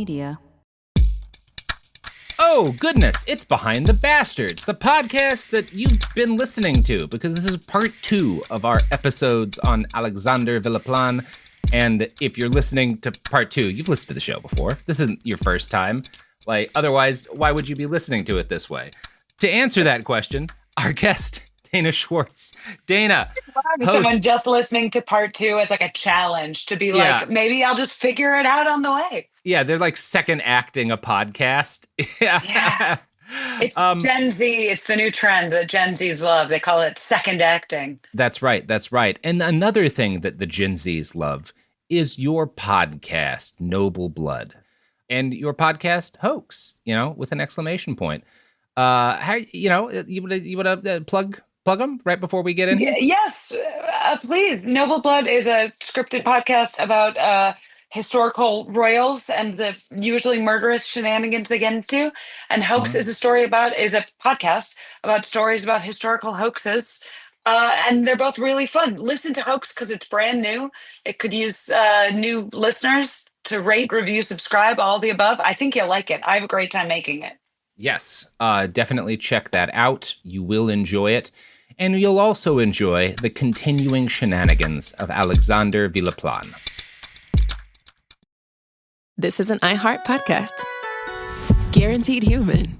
Media. Oh, goodness, it's Behind the Bastards, the podcast that you've been listening to, because this is part 2 of our episodes on Alexandre Villaplane. And if you're listening to part 2, you've listened to the show before. This isn't your first time. Otherwise, why would you be listening to it this way? To answer that question, our guest, Dana Schwartz. Dana, someone just listening to part 2 as like a challenge to be like, maybe I'll just figure it out on the way. Yeah, they're like second acting a podcast. Yeah. It's Gen Z. It's the new trend that Gen Zs love. They call it second acting. That's right. And another thing that the Gen Zs love is your podcast, Noble Blood, and your podcast, Hoax, with an exclamation point. How, you want to plug them right before we get in here? Yes, please. Noble Blood is a scripted podcast about historical royals and the usually murderous shenanigans they get into. And Hoax is a podcast about stories about historical hoaxes. And they're both really fun. Listen to Hoax because it's brand new. It could use new listeners to rate, review, subscribe, all the above. I think you'll like it. I have a great time making it. Yes, definitely check that out. You will enjoy it. And you'll also enjoy the continuing shenanigans of Alexandre Villaplane. This is an iHeart podcast. Guaranteed human.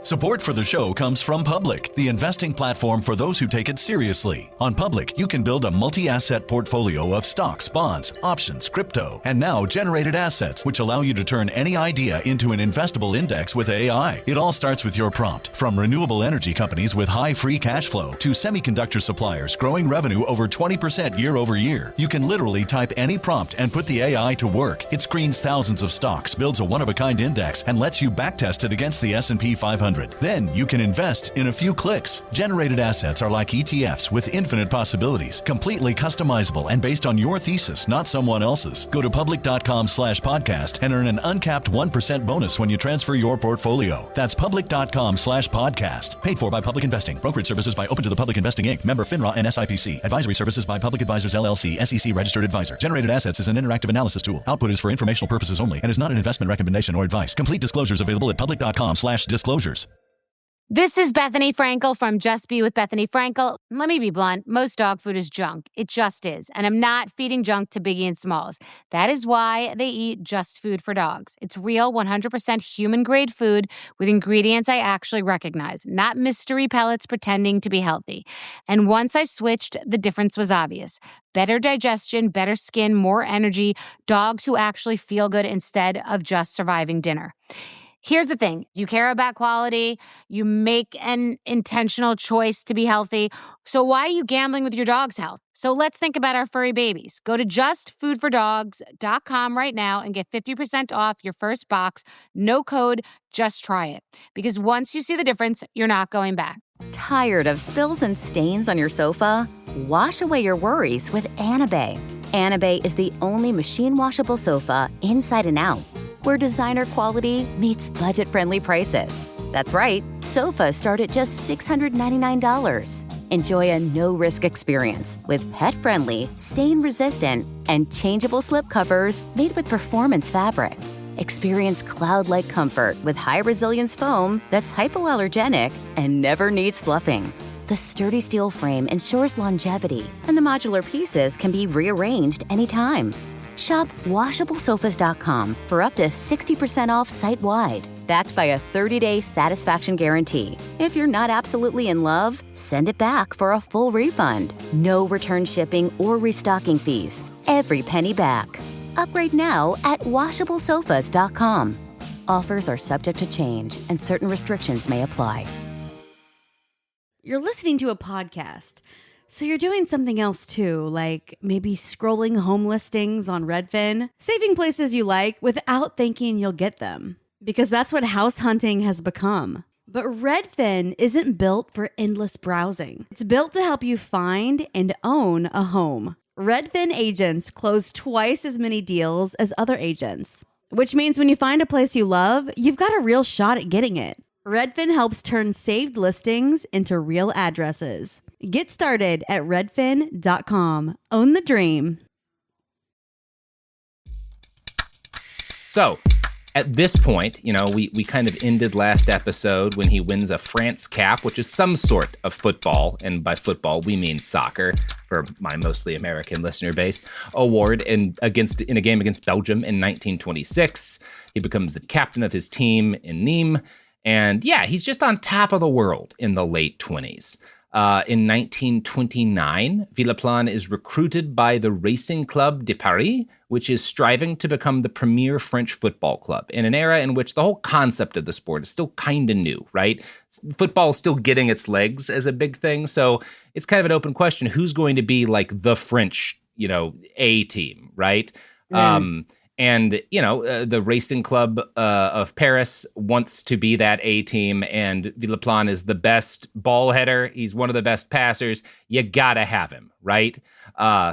Support for the show comes from Public, the investing platform for those who take it seriously. On Public, you can build a multi-asset portfolio of stocks, bonds, options, crypto, and now generated assets, which allow you to turn any idea into an investable index with AI. It all starts with your prompt. From renewable energy companies with high free cash flow to semiconductor suppliers growing revenue over 20% year over year. You can literally type any prompt and put the AI to work. It screens thousands of stocks, builds a one-of-a-kind index, and lets you backtest it against the S&P 500. Then you can invest in a few clicks. Generated assets are like ETFs with infinite possibilities, completely customizable and based on your thesis, not someone else's. Go to public.com/podcast and earn an uncapped 1% bonus when you transfer your portfolio. That's public.com/podcast. Paid for by Public Investing. Brokerage services by Open to the Public Investing Inc. Member FINRA and SIPC. Advisory services by Public Advisors LLC, SEC registered advisor. Generated assets is an interactive analysis tool. Output is for informational purposes only and is not an investment recommendation or advice. Complete disclosures available at public.com/disclosures. This is Bethany Frankel from Just Be with Bethany Frankel. Let me be blunt. Most dog food is junk. It just is. And I'm not feeding junk to Biggie and Smalls. That is why they eat Just Food for Dogs. It's real, 100% human-grade food with ingredients I actually recognize, not mystery pellets pretending to be healthy. And once I switched, the difference was obvious. Better digestion, better skin, more energy, dogs who actually feel good instead of just surviving dinner. Here's the thing. You care about quality. You make an intentional choice to be healthy. So why are you gambling with your dog's health? So let's think about our furry babies. Go to justfoodfordogs.com right now and get 50% off your first box. No code, just try it. Because once you see the difference, you're not going back. Tired of spills and stains on your sofa? Wash away your worries with Anabay. Anabay is the only machine washable sofa inside and out, where designer quality meets budget-friendly prices. That's right, sofas start at just $699. Enjoy a no-risk experience with pet-friendly, stain-resistant, and changeable slip covers made with performance fabric. Experience cloud-like comfort with high-resilience foam that's hypoallergenic and never needs fluffing. The sturdy steel frame ensures longevity, and the modular pieces can be rearranged anytime. Shop washablesofas.com for up to 60% off site-wide, backed by a 30-day satisfaction guarantee. If you're not absolutely in love, send it back for a full refund. No return shipping or restocking fees. Every penny back. Upgrade now at washablesofas.com. Offers are subject to change, and certain restrictions may apply. You're listening to a podcast, so you're doing something else too, like maybe scrolling home listings on Redfin, saving places you like without thinking you'll get them, because that's what house hunting has become. But Redfin isn't built for endless browsing. It's built to help you find and own a home. Redfin agents close twice as many deals as other agents, which means when you find a place you love, you've got a real shot at getting it. Redfin helps turn saved listings into real addresses. Get started at redfin.com. Own the dream. So at this point, we kind of ended last episode when he wins a France cap, which is some sort of football, and by football we mean soccer for my mostly American listener base, award in a game against Belgium in 1926. He becomes the captain of his team in Nîmes, and yeah, he's just on top of the world in the late 20s. In 1929, Villaplane is recruited by the Racing Club de Paris, which is striving to become the premier French football club in an era in which the whole concept of the sport is still kind of new, right? Football is still getting its legs as a big thing. So it's kind of an open question. Who's going to be like the French, A team, right? And, the Racing Club of Paris wants to be that A team, and Villaplane is the best ball header. He's one of the best passers. You gotta have him, right?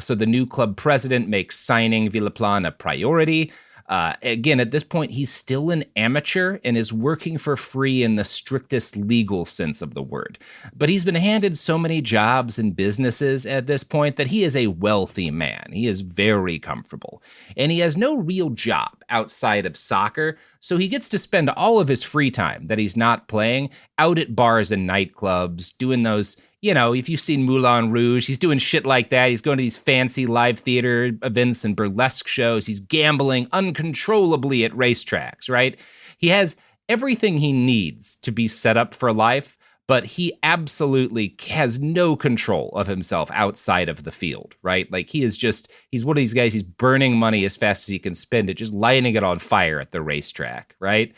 So the new club president makes signing Villaplane a priority. Again, at this point, he's still an amateur and is working for free in the strictest legal sense of the word. But he's been handed so many jobs and businesses at this point that he is a wealthy man. He is very comfortable. And he has no real job outside of soccer, so he gets to spend all of his free time that he's not playing out at bars and nightclubs, doing those, if you've seen Moulin Rouge, he's doing shit like that. He's going to these fancy live theater events and burlesque shows. He's gambling uncontrollably at racetracks, right? He has everything he needs to be set up for life, but he absolutely has no control of himself outside of the field, right? Like he's one of these guys, he's burning money as fast as he can spend it, just lighting it on fire at the racetrack, right?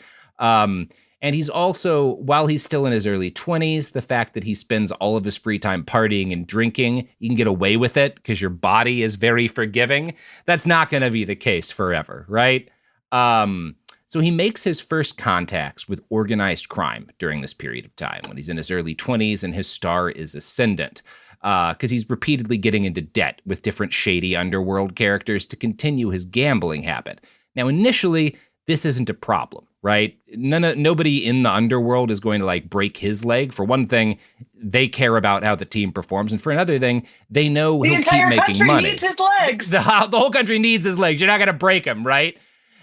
And he's also, while he's still in his early 20s, the fact that he spends all of his free time partying and drinking, you can get away with it because your body is very forgiving. That's not going to be the case forever, right? So he makes his first contacts with organized crime during this period of time when he's in his early 20s and his star is ascendant because he's repeatedly getting into debt with different shady underworld characters to continue his gambling habit. Now, initially, this isn't a problem, right? Nobody in the underworld is going to break his leg. For one thing, they care about how the team performs, and for another thing, they know he'll keep making money. The entire country needs his legs. The whole country needs his legs. You're not going to break him, right?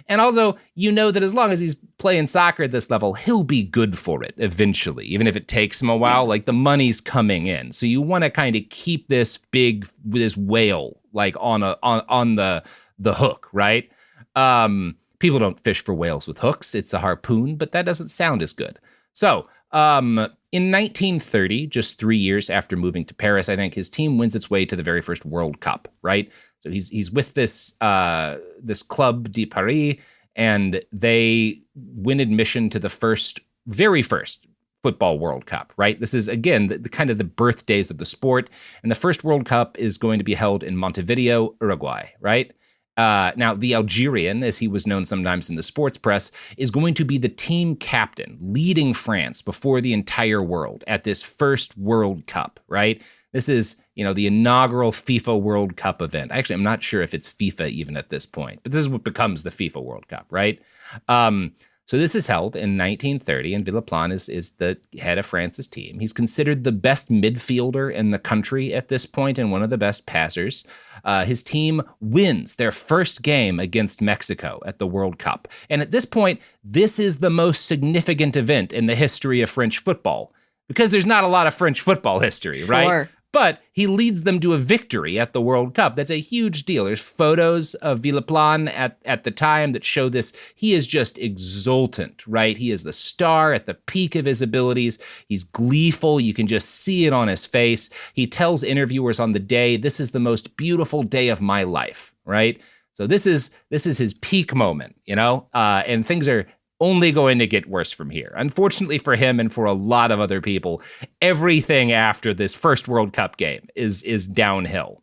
And also, that as long as he's playing soccer at this level, he'll be good for it eventually, even if it takes him a while. The money's coming in, so you want to kind of keep this whale on the hook, right? People don't fish for whales with hooks. It's a harpoon, but that doesn't sound as good. So in 1930, just 3 years after moving to Paris, I think his team wins its way to the very first World Cup, right? So he's with this Club de Paris, and they win admission to the very first Football World Cup, right? This is, again, the kind of the birthdays of the sport. And the first World Cup is going to be held in Montevideo, Uruguay, right? Now, the Algerian, as he was known sometimes in the sports press, is going to be the team captain, leading France before the entire world at this first World Cup, right? This is, the inaugural FIFA World Cup event. Actually, I'm not sure if it's FIFA even at this point, but this is what becomes the FIFA World Cup, right? So this is held in 1930, and Villaplane is the head of France's team. He's considered the best midfielder in the country at this point and one of the best passers. His team wins their first game against Mexico at the World Cup. And at this point, this is the most significant event in the history of French football because there's not a lot of French football history, right? Sure. But he leads them to a victory at the World Cup. That's a huge deal. There's photos of Villaplane at the time that show this. He is just exultant, right? He is the star at the peak of his abilities. He's gleeful. You can just see it on his face. He tells interviewers on the day, "This is the most beautiful day of my life," right? So this is his peak moment, and things are only going to get worse from here. Unfortunately for him and for a lot of other people, everything after this first World Cup game is downhill.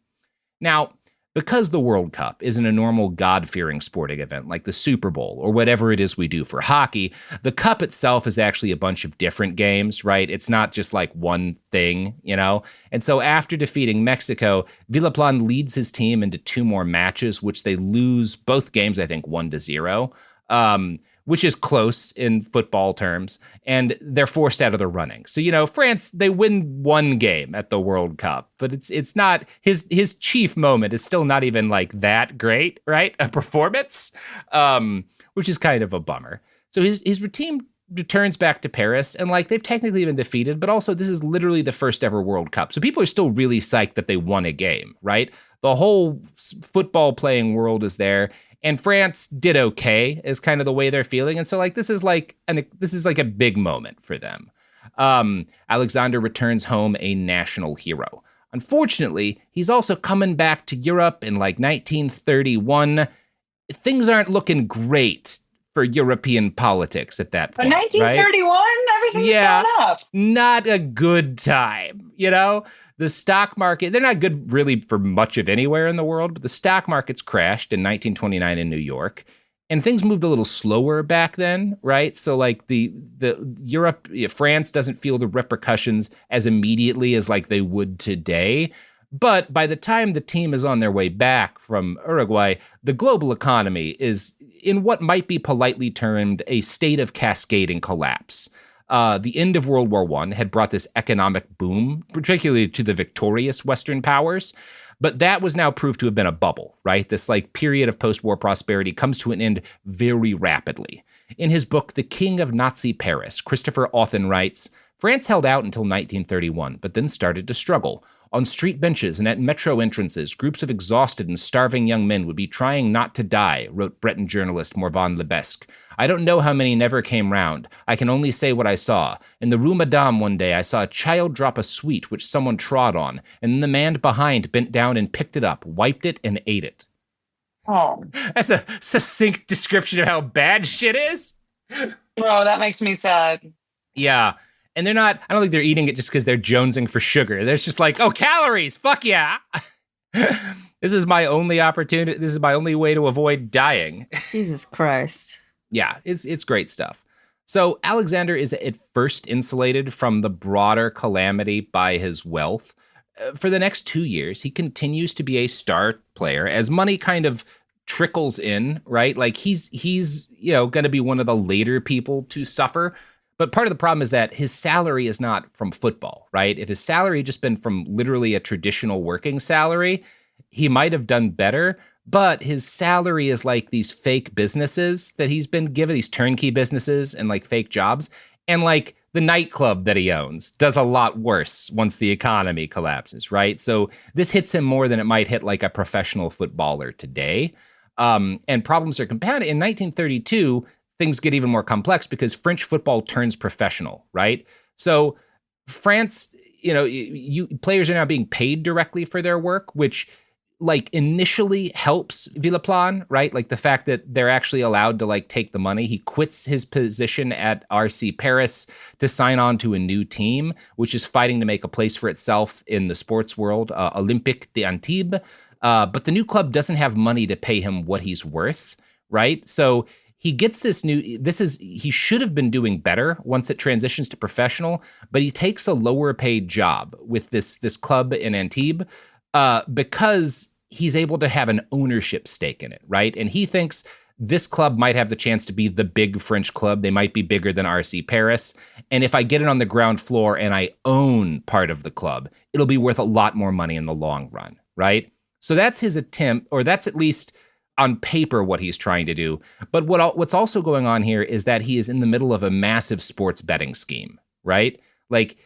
Now, because the World Cup isn't a normal God-fearing sporting event like the Super Bowl or whatever it is we do for hockey, the Cup itself is actually a bunch of different games, right? It's not just one thing, And so after defeating Mexico, Villaplane leads his team into two more matches, which they lose both games, I think, 1-0. which is close in football terms, and they're forced out of the running. So, France, they win one game at the World Cup, but it's not his chief moment is still not even like that great, right? A performance, which is kind of a bummer. So his team returns back to Paris, and like they've technically been defeated, but also this is literally the first ever World Cup. So people are still really psyched that they won a game, right? The whole football playing world is there. And France did okay, is kind of the way they're feeling. And so, like, this is like a big moment for them. Alexander returns home a national hero. Unfortunately, he's also coming back to Europe in like 1931. Things aren't looking great for European politics at that point. But 1931, right? Everything's going up. Not a good time, The stock market, they're not good really for much of anywhere in the world, but the stock markets crashed in 1929 in New York, and things moved a little slower back then, right? So like the France doesn't feel the repercussions as immediately as like they would today. But by the time the team is on their way back from Uruguay, the global economy is in what might be politely termed a state of cascading collapse. The end of World War I had brought this economic boom, particularly to the victorious Western powers. But that was now proved to have been a bubble, right? This like period of post-war prosperity comes to an end very rapidly. In his book, The King of Nazi Paris, Christopher Authen writes, France held out until 1931, but then started to struggle. On street benches and at metro entrances, groups of exhausted and starving young men would be trying not to die, wrote Breton journalist Morvan Lebesque. I don't know how many never came round. I can only say what I saw. In the Rue Madame one day, I saw a child drop a sweet which someone trod on, and then the man behind bent down and picked it up, wiped it, and ate it. Oh. That's a succinct description of how bad shit is. Oh, that makes me sad. Yeah. And I don't think they're eating it just because they're jonesing for sugar. They're just like, oh, calories, fuck yeah. This is my only opportunity. This is my only way to avoid dying. Jesus Christ. Yeah, it's great stuff. So Alexander is at first insulated from the broader calamity by his wealth. For the next 2 years, he continues to be a star player as money kind of trickles in, right? Like he's going to be one of the later people to suffer. But part of the problem is that his salary is not from football, right? If his salary had just been from literally a traditional working salary, he might have done better. But his salary is like these fake businesses that he's been given, these turnkey businesses and like fake jobs. And like the nightclub that he owns does a lot worse once the economy collapses, right? So this hits him more than it might hit like a professional footballer today. And problems are compounded. In 1932, things get even more complex because French football turns professional, right? So France, players are now being paid directly for their work, which like initially helps Villaplane, right? Like the fact that they're actually allowed to like take the money. He quits his position at RC Paris to sign on to a new team, which is fighting to make a place for itself in the sports world, Olympique d'Antibes. But the new club doesn't have money to pay him what he's worth, right? So he gets he should have been doing better once it transitions to professional, but he takes a lower paid job with this club in Antibes because he's able to have an ownership stake in it, right? And he thinks this club might have the chance to be the big French club. They might be bigger than RC Paris. And if I get it on the ground floor and I own part of the club, it'll be worth a lot more money in the long run, right? So that's his attempt, or that's at least on paper what he's trying to do. But what's also going on here is that he is in the middle of a massive sports betting scheme, right? Like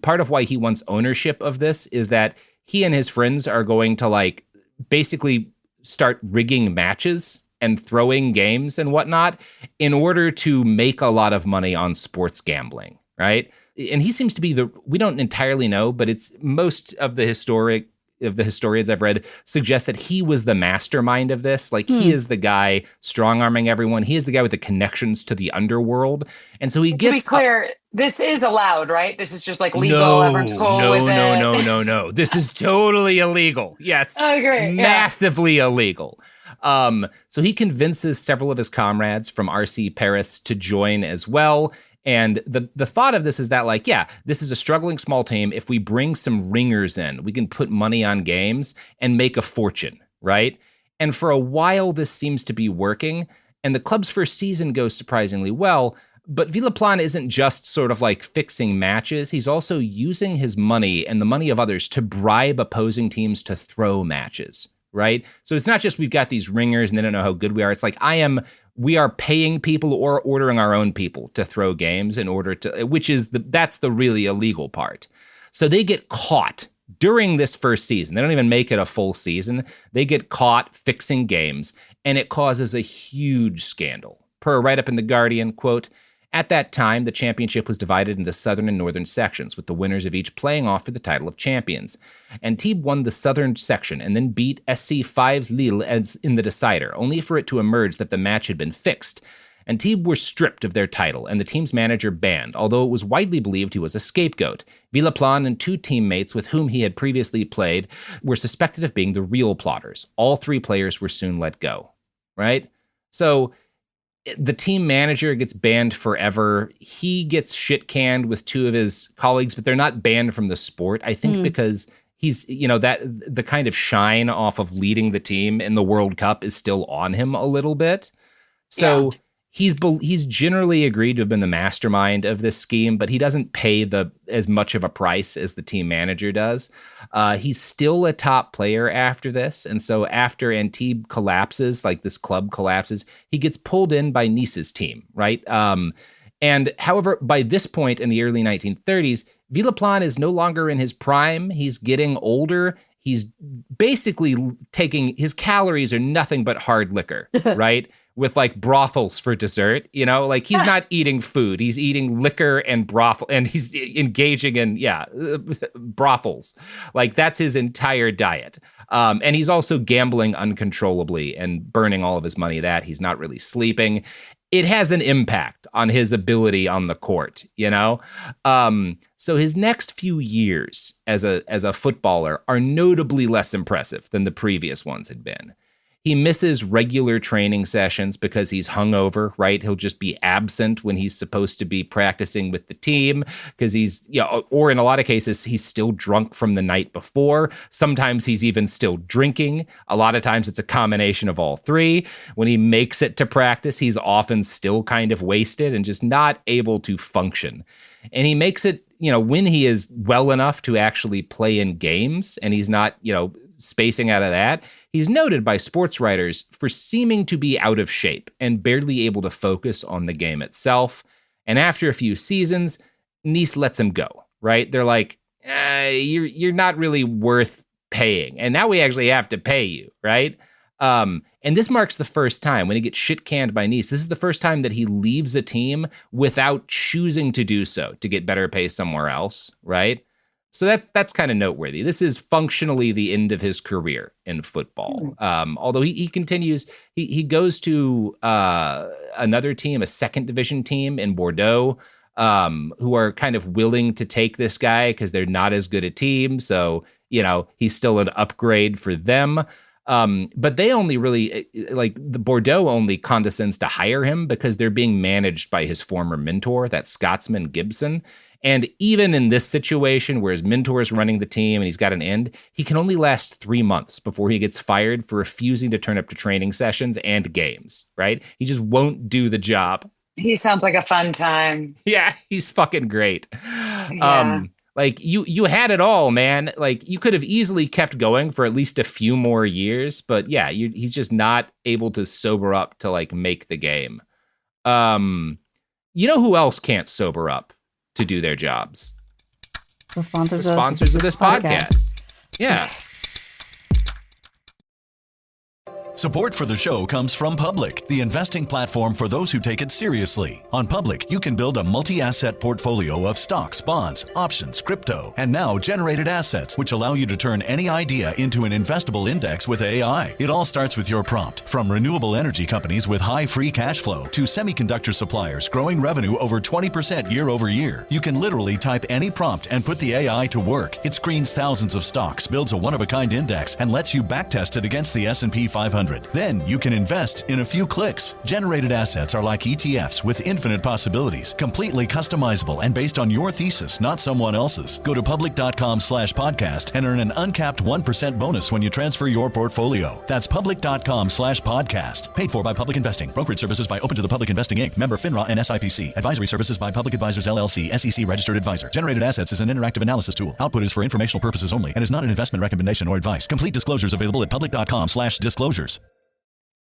part of why he wants ownership of this is that he and his friends are going to like basically start rigging matches and throwing games and whatnot in order to make a lot of money on sports gambling, right? And he seems to be we don't entirely know, but it's most of the historians I've read suggest that he was the mastermind of this. Like he is the guy strong-arming everyone. He is the guy with the connections to the underworld. And so he gets... To be clear, this is allowed, right? This is just like legal. Everyone's cool with it. No. This is totally illegal. Yes. Oh, great. Massively illegal. So he convinces several of his comrades from RC Paris to join as well. And the thought of this is that, like, yeah, this is a struggling small team. If we bring some ringers in, we can put money on games and make a fortune, right? And for a while, this seems to be working. And the club's first season goes surprisingly well. But Villaplane isn't just sort of like fixing matches. He's also using his money and the money of others to bribe opposing teams to throw matches, right? So it's not just we've got these ringers and they don't know how good we are. It's like we are paying people or ordering our own people to throw games in order to, that's the really illegal part. So they get caught during this first season. They don't even make it a full season. They get caught fixing games, and it causes a huge scandal. Per a write-up in The Guardian, quote, "At that time, the championship was divided into southern and northern sections, with the winners of each playing off for the title of champions. Antibes won the southern section and then beat SC 5's Lille as in the decider, only for it to emerge that the match had been fixed. Antibes were stripped of their title and the team's manager banned, although it was widely believed he was a scapegoat. Villaplane and two teammates with whom he had previously played were suspected of being the real plotters. All three players were soon let go." Right? So the team manager gets banned forever. He gets shit canned with two of his colleagues, but they're not banned from the sport. I think because he's, that the kind of shine off of leading the team in the World Cup is still on him a little bit. So he's generally agreed to have been the mastermind of this scheme, but he doesn't pay as much of a price as the team manager does. He's still a top player after this. And so after Antibes collapses, like this club collapses, he gets pulled in by Nice's team, right? And however, by this point in the early 1930s, Villaplane is no longer in his prime. He's getting older. He's basically his calories are nothing but hard liquor, right? With like brothels for dessert, like he's not eating food. He's eating liquor and brothel, and he's engaging in, brothels. Like that's his entire diet. And he's also gambling uncontrollably and burning all of his money that he's not really sleeping. It has an impact on his ability on the court, So his next few years as a footballer are notably less impressive than the previous ones had been. He misses regular training sessions because he's hungover, right? He'll just be absent when he's supposed to be practicing with the team because he's, or in a lot of cases, he's still drunk from the night before. Sometimes he's even still drinking. A lot of times it's a combination of all three. When he makes it to practice, he's often still kind of wasted and just not able to function. And he makes it, when he is well enough to actually play in games and he's not, spacing out of that, he's noted by sports writers for seeming to be out of shape and barely able to focus on the game itself. And after a few seasons, Nice lets him go, right? They're like, you're not really worth paying. And now we actually have to pay you, right? And this marks the first time when he gets shit canned by Nice. This is the first time that he leaves a team without choosing to do so to get better pay somewhere else, right? So that's kind of noteworthy. This is functionally the end of his career in football. Although he continues, he goes to another team, a second division team in Bordeaux, who are kind of willing to take this guy because they're not as good a team. So, he's still an upgrade for them. But they only really, the Bordeaux only condescends to hire him because they're being managed by his former mentor, that Scotsman Gibson. And even in this situation where his mentor is running the team and he's got an end, he can only last 3 months before he gets fired for refusing to turn up to training sessions and games, right? He just won't do the job. He sounds like a fun time. Yeah, he's fucking great. Yeah. You had it all, man. Like you could have easily kept going for at least a few more years, but yeah, he's just not able to sober up to like make the game. Who else can't sober up to do their jobs? The sponsors of this podcast. Yeah. Support for the show comes from Public, the investing platform for those who take it seriously. On Public, you can build a multi-asset portfolio of stocks, bonds, options, crypto, and now generated assets, which allow you to turn any idea into an investable index with AI. It all starts with your prompt. From renewable energy companies with high free cash flow to semiconductor suppliers growing revenue over 20% year over year, you can literally type any prompt and put the AI to work. It screens thousands of stocks, builds a one-of-a-kind index, and lets you backtest it against the S&P 500. 100. Then you can invest in a few clicks. Generated assets are like ETFs with infinite possibilities, completely customizable and based on your thesis, not someone else's. Go to public.com/podcast and earn an uncapped 1% bonus when you transfer your portfolio. That's public.com/podcast. Paid for by Public Investing. Brokerage services by Open to the Public Investing Inc. Member FINRA and SIPC. Advisory services by Public Advisors LLC, SEC registered advisor. Generated assets is an interactive analysis tool. Output is for informational purposes only and is not an investment recommendation or advice. Complete disclosures available at public.com/disclosures.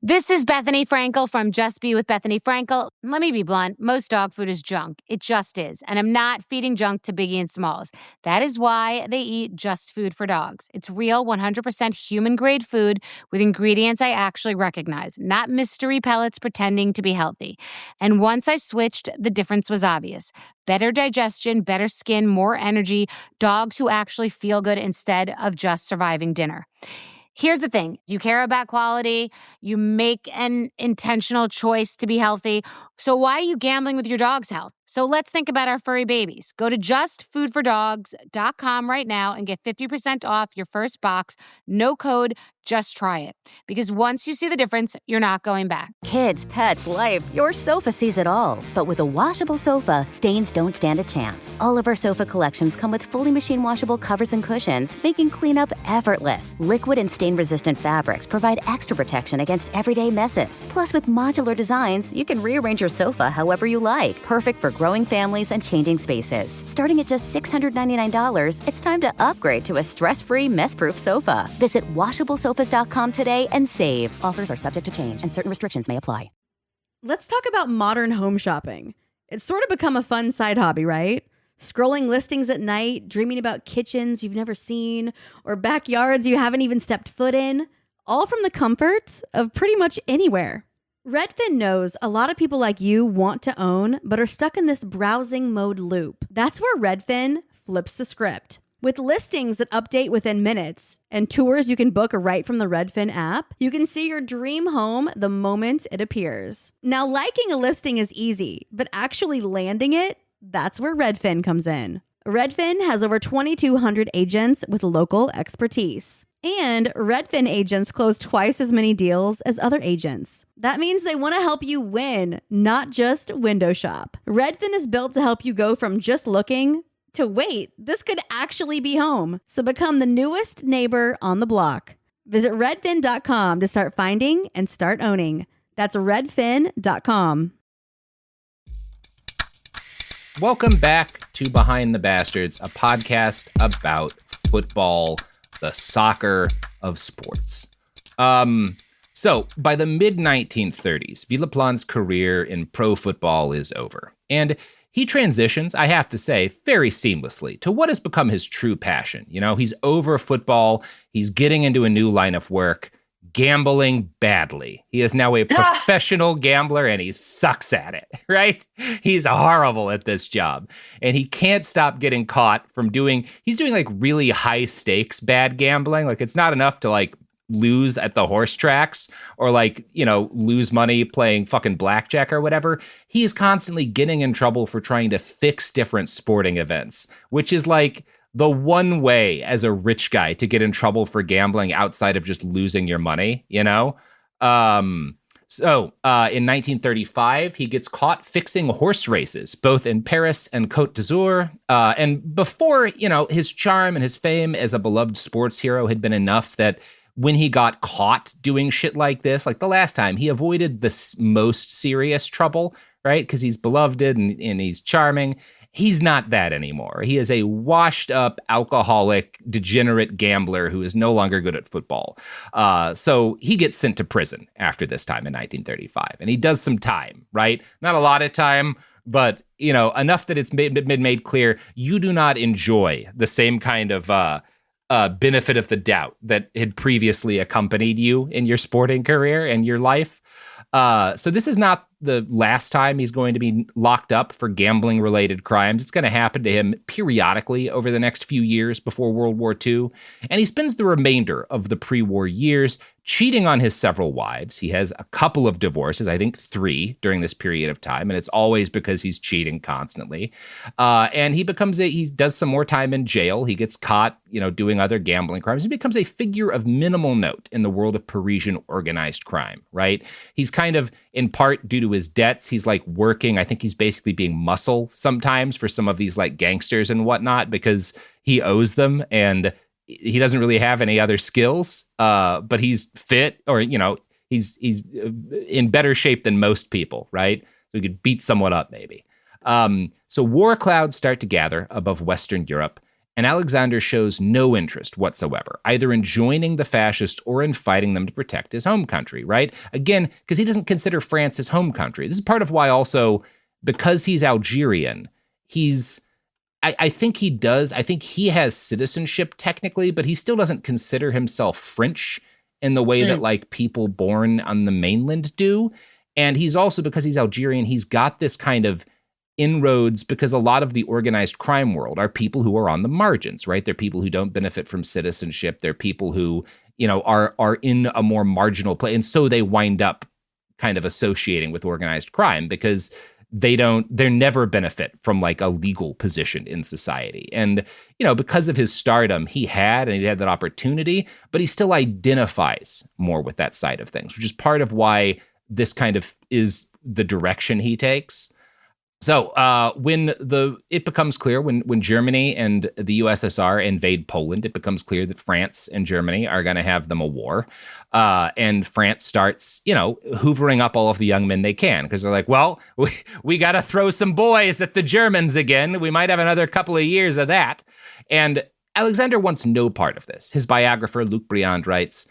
This is Bethany Frankel from Just Be with Bethany Frankel. Let me be blunt. Most dog food is junk. It just is. And I'm not feeding junk to Biggie and Smalls. That is why they eat Just Food for Dogs. It's real, 100% human-grade food with ingredients I actually recognize, not mystery pellets pretending to be healthy. And once I switched, the difference was obvious. Better digestion, better skin, more energy, dogs who actually feel good instead of just surviving dinner. Here's the thing. You care about quality. You make an intentional choice to be healthy. So why are you gambling with your dog's health? So let's think about our furry babies. Go to justfoodfordogs.com right now and get 50% off your first box. No code, just try it. Because once you see the difference, you're not going back. Kids, pets, life, your sofa sees it all. But with a washable sofa, stains don't stand a chance. All of our sofa collections come with fully machine washable covers and cushions, making cleanup effortless. Liquid and stain-resistant fabrics provide extra protection against everyday messes. Plus, with modular designs, you can rearrange your sofa however you like. Perfect for growing families and changing spaces. Starting at just $699, it's time to upgrade to a stress-free, mess-proof sofa. Visit washablesofas.com today and save. Offers are subject to change and certain restrictions may apply. Let's talk about modern home shopping. It's sort of become a fun side hobby, right? Scrolling listings at night, dreaming about kitchens you've never seen, or backyards you haven't even stepped foot in, all from the comfort of pretty much anywhere. Redfin knows a lot of people like you want to own, but are stuck in this browsing mode loop. That's where Redfin flips the script. With listings that update within minutes and tours you can book right from the Redfin app, you can see your dream home the moment it appears. Now, liking a listing is easy, but actually landing it, that's where Redfin comes in. Redfin has over 2,200 agents with local expertise. And Redfin agents close twice as many deals as other agents. That means they want to help you win, not just window shop. Redfin is built to help you go from just looking to wait, this could actually be home. So become the newest neighbor on the block. Visit redfin.com to start finding and start owning. That's redfin.com. Welcome back to Behind the Bastards, a podcast about football, the soccer of sports. So by the mid-1930s, Villaplane's career in pro football is over. And he transitions, I have to say, very seamlessly to what has become his true passion. You know, he's over football. He's getting into a new line of work, gambling badly. He is now a professional gambler and he sucks at it, right? He's horrible at this job. And he can't stop getting caught from he's doing like really high stakes bad gambling. Like it's not enough to like lose at the horse tracks or like, you know, lose money playing fucking blackjack or whatever. He is constantly getting in trouble for trying to fix different sporting events, which is like the one way as a rich guy to get in trouble for gambling outside of just losing your money, you know? So in 1935, he gets caught fixing horse races, both in Paris and Côte d'Azur. And before, you know, his charm and his fame as a beloved sports hero had been enough that when he got caught doing shit like this, like the last time, he avoided the most serious trouble, right? Because he's beloved and he's charming. He's not that anymore. He is a washed up, alcoholic, degenerate gambler who is no longer good at football. So he gets sent to prison after this time in 1935. And he does some time, right? Not a lot of time, but, you know, enough that it's been made clear you do not enjoy the same kind of benefit of the doubt that had previously accompanied you in your sporting career and your life. So this is not the last time he's going to be locked up for gambling-related crimes. It's going to happen to him periodically over the next few years before World War II. And he spends the remainder of the pre-war years cheating on his several wives. He has a couple of divorces, I think 3 during this period of time, and it's always because he's cheating constantly. And he does some more time in jail. He gets caught, doing other gambling crimes. He becomes a figure of minimal note in the world of Parisian organized crime, right? He's kind of, in part due to his debts, he's like working. I think he's basically being muscle sometimes for some of these like gangsters and whatnot because he owes them, and he doesn't really have any other skills, but he's fit, or, he's in better shape than most people, right? So he could beat someone up maybe. So war clouds start to gather above Western Europe, and Alexander shows no interest whatsoever, either in joining the fascists or in fighting them to protect his home country, right? Again, because he doesn't consider France his home country. This is part of why also, because he's Algerian, I think he does. I think he has citizenship technically, but he still doesn't consider himself French in the way that like people born on the mainland do. And he's also, because he's Algerian, he's got this kind of inroads because a lot of the organized crime world are people who are on the margins, right? They're people who don't benefit from citizenship. They're people who, are in a more marginal place. And so they wind up kind of associating with organized crime because they never benefit from like a legal position in society. And, because of his stardom, he had that opportunity, but he still identifies more with that side of things, which is part of why this kind of is the direction he takes. So when it becomes clear when Germany and the USSR invade Poland, it becomes clear that France and Germany are going to have them a war. And France starts, hoovering up all of the young men they can, because they're like, well, we got to throw some boys at the Germans again. We might have another couple of years of that. And Alexander wants no part of this. His biographer, Luc Briand, writes,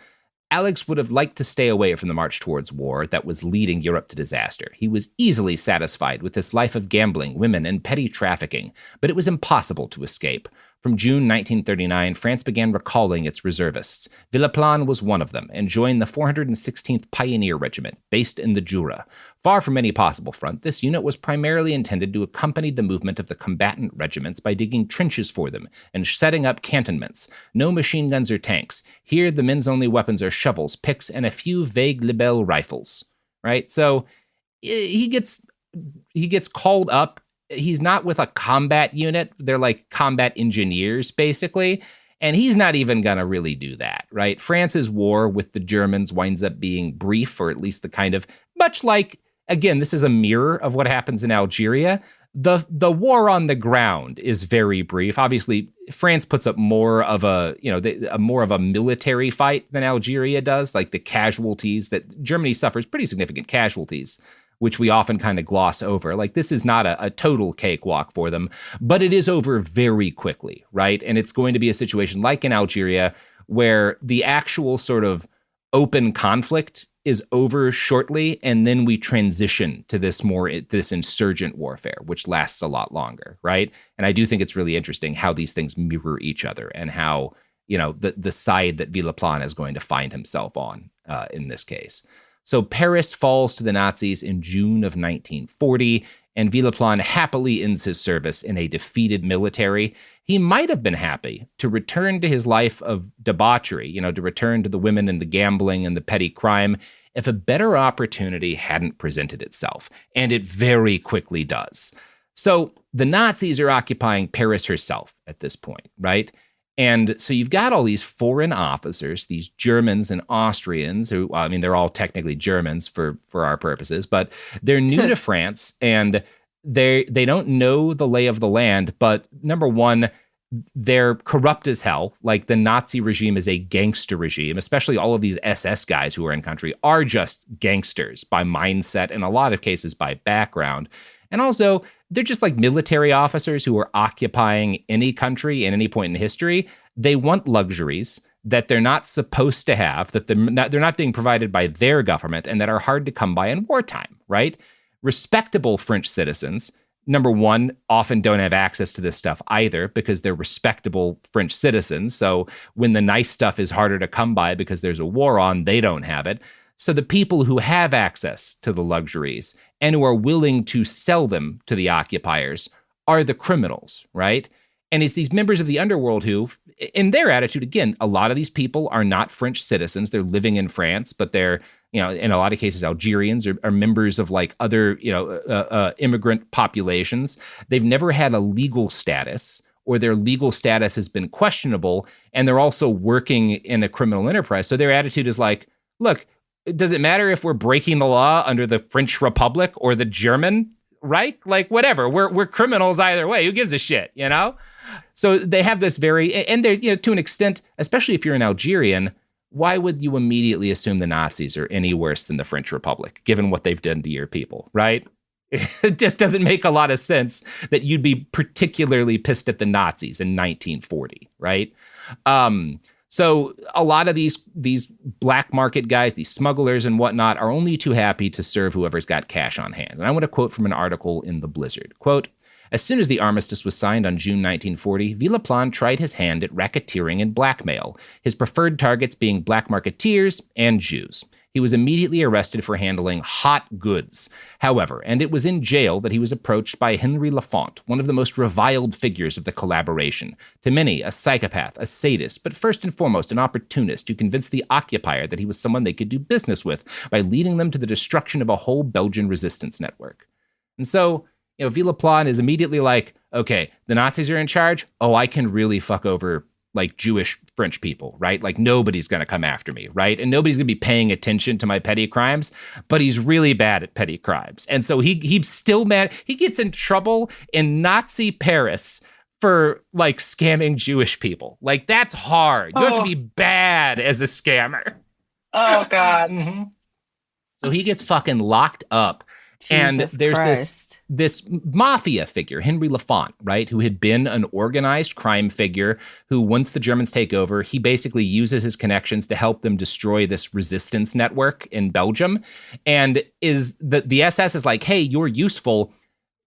Alex would have liked to stay away from the march towards war that was leading Europe to disaster. He was easily satisfied with this life of gambling, women, and petty trafficking, but it was impossible to escape. From June 1939, France began recalling its reservists. Villaplane was one of them and joined the 416th Pioneer Regiment, based in the Jura. Far from any possible front, this unit was primarily intended to accompany the movement of the combatant regiments by digging trenches for them and setting up cantonments. No machine guns or tanks. Here, the men's only weapons are shovels, picks, and a few vague Lebel rifles. Right? So he gets called up. He's not with a combat unit. They're like combat engineers, basically. And he's not even going to really do that, right? France's war with the Germans winds up being brief, or at least the kind of, much like, again, this is a mirror of what happens in Algeria. The war on the ground is very brief. Obviously, France puts up more of a military fight than Algeria does. Like the casualties that Germany suffers, pretty significant casualties, which we often kind of gloss over. Like, this is not a total cakewalk for them, but it is over very quickly, right? And it's going to be a situation like in Algeria where the actual sort of open conflict is over shortly, and then we transition to this insurgent warfare, which lasts a lot longer, right? And I do think it's really interesting how these things mirror each other and how, the side that Villaplane is going to find himself on in this case. So Paris falls to the Nazis in June of 1940, and Villaplane happily ends his service in a defeated military. He might have been happy to return to his life of debauchery, to return to the women and the gambling and the petty crime, if a better opportunity hadn't presented itself. And it very quickly does. So the Nazis are occupying Paris herself at this point, right? And so you've got all these foreign officers, these Germans and Austrians, who, they're all technically Germans for our purposes, but they're new to France, and they don't know the lay of the land. But number one, they're corrupt as hell. Like, the Nazi regime is a gangster regime, especially all of these SS guys who are in country are just gangsters by mindset, in a lot of cases by background. And also, they're just like military officers who are occupying any country at any point in history. They want luxuries that they're not supposed to have, that they're not being provided by their government, and that are hard to come by in wartime, right? Respectable French citizens, number one, often don't have access to this stuff either because they're respectable French citizens. So when the nice stuff is harder to come by because there's a war on, they don't have it. So the people who have access to the luxuries and who are willing to sell them to the occupiers are the criminals, right? And it's these members of the underworld who, in their attitude, again, a lot of these people are not French citizens. They're living in France, but they're, in a lot of cases, Algerians are members of like other, immigrant populations. They've never had a legal status, or their legal status has been questionable, and they're also working in a criminal enterprise. So their attitude is like, look, does it matter if we're breaking the law under the French Republic or the German Reich? Like, whatever, we're criminals either way. Who gives a shit, So they have this and they're, to an extent, especially if you're an Algerian, why would you immediately assume the Nazis are any worse than the French Republic, given what they've done to your people, right? It just doesn't make a lot of sense that you'd be particularly pissed at the Nazis in 1940, right? So a lot of these black market guys, these smugglers and whatnot, are only too happy to serve whoever's got cash on hand. And I want to quote from an article in The Blizzard. Quote, as soon as the armistice was signed on June 1940, Villaplane tried his hand at racketeering and blackmail, his preferred targets being black marketeers and Jews. He was immediately arrested for handling hot goods. However, and it was in jail that he was approached by Henry Lafont, one of the most reviled figures of the collaboration. To many, a psychopath, a sadist, but first and foremost, an opportunist who convinced the occupier that he was someone they could do business with by leading them to the destruction of a whole Belgian resistance network. And so, Villaplane is immediately like, okay, the Nazis are in charge. Oh, I can really fuck over like Jewish French people, right? Like nobody's going to come after me, right? And nobody's going to be paying attention to my petty crimes, but he's really bad at petty crimes. And so he's still mad. He gets in trouble in Nazi Paris for like scamming Jewish people. Like that's hard. You have to be bad as a scammer. Oh God. Mm-hmm. So he gets fucking locked up. And there's this mafia figure, Henry Lafont, right, who had been an organized crime figure who, once the Germans take over, he basically uses his connections to help them destroy this resistance network in Belgium. And the SS is like, hey, you're useful.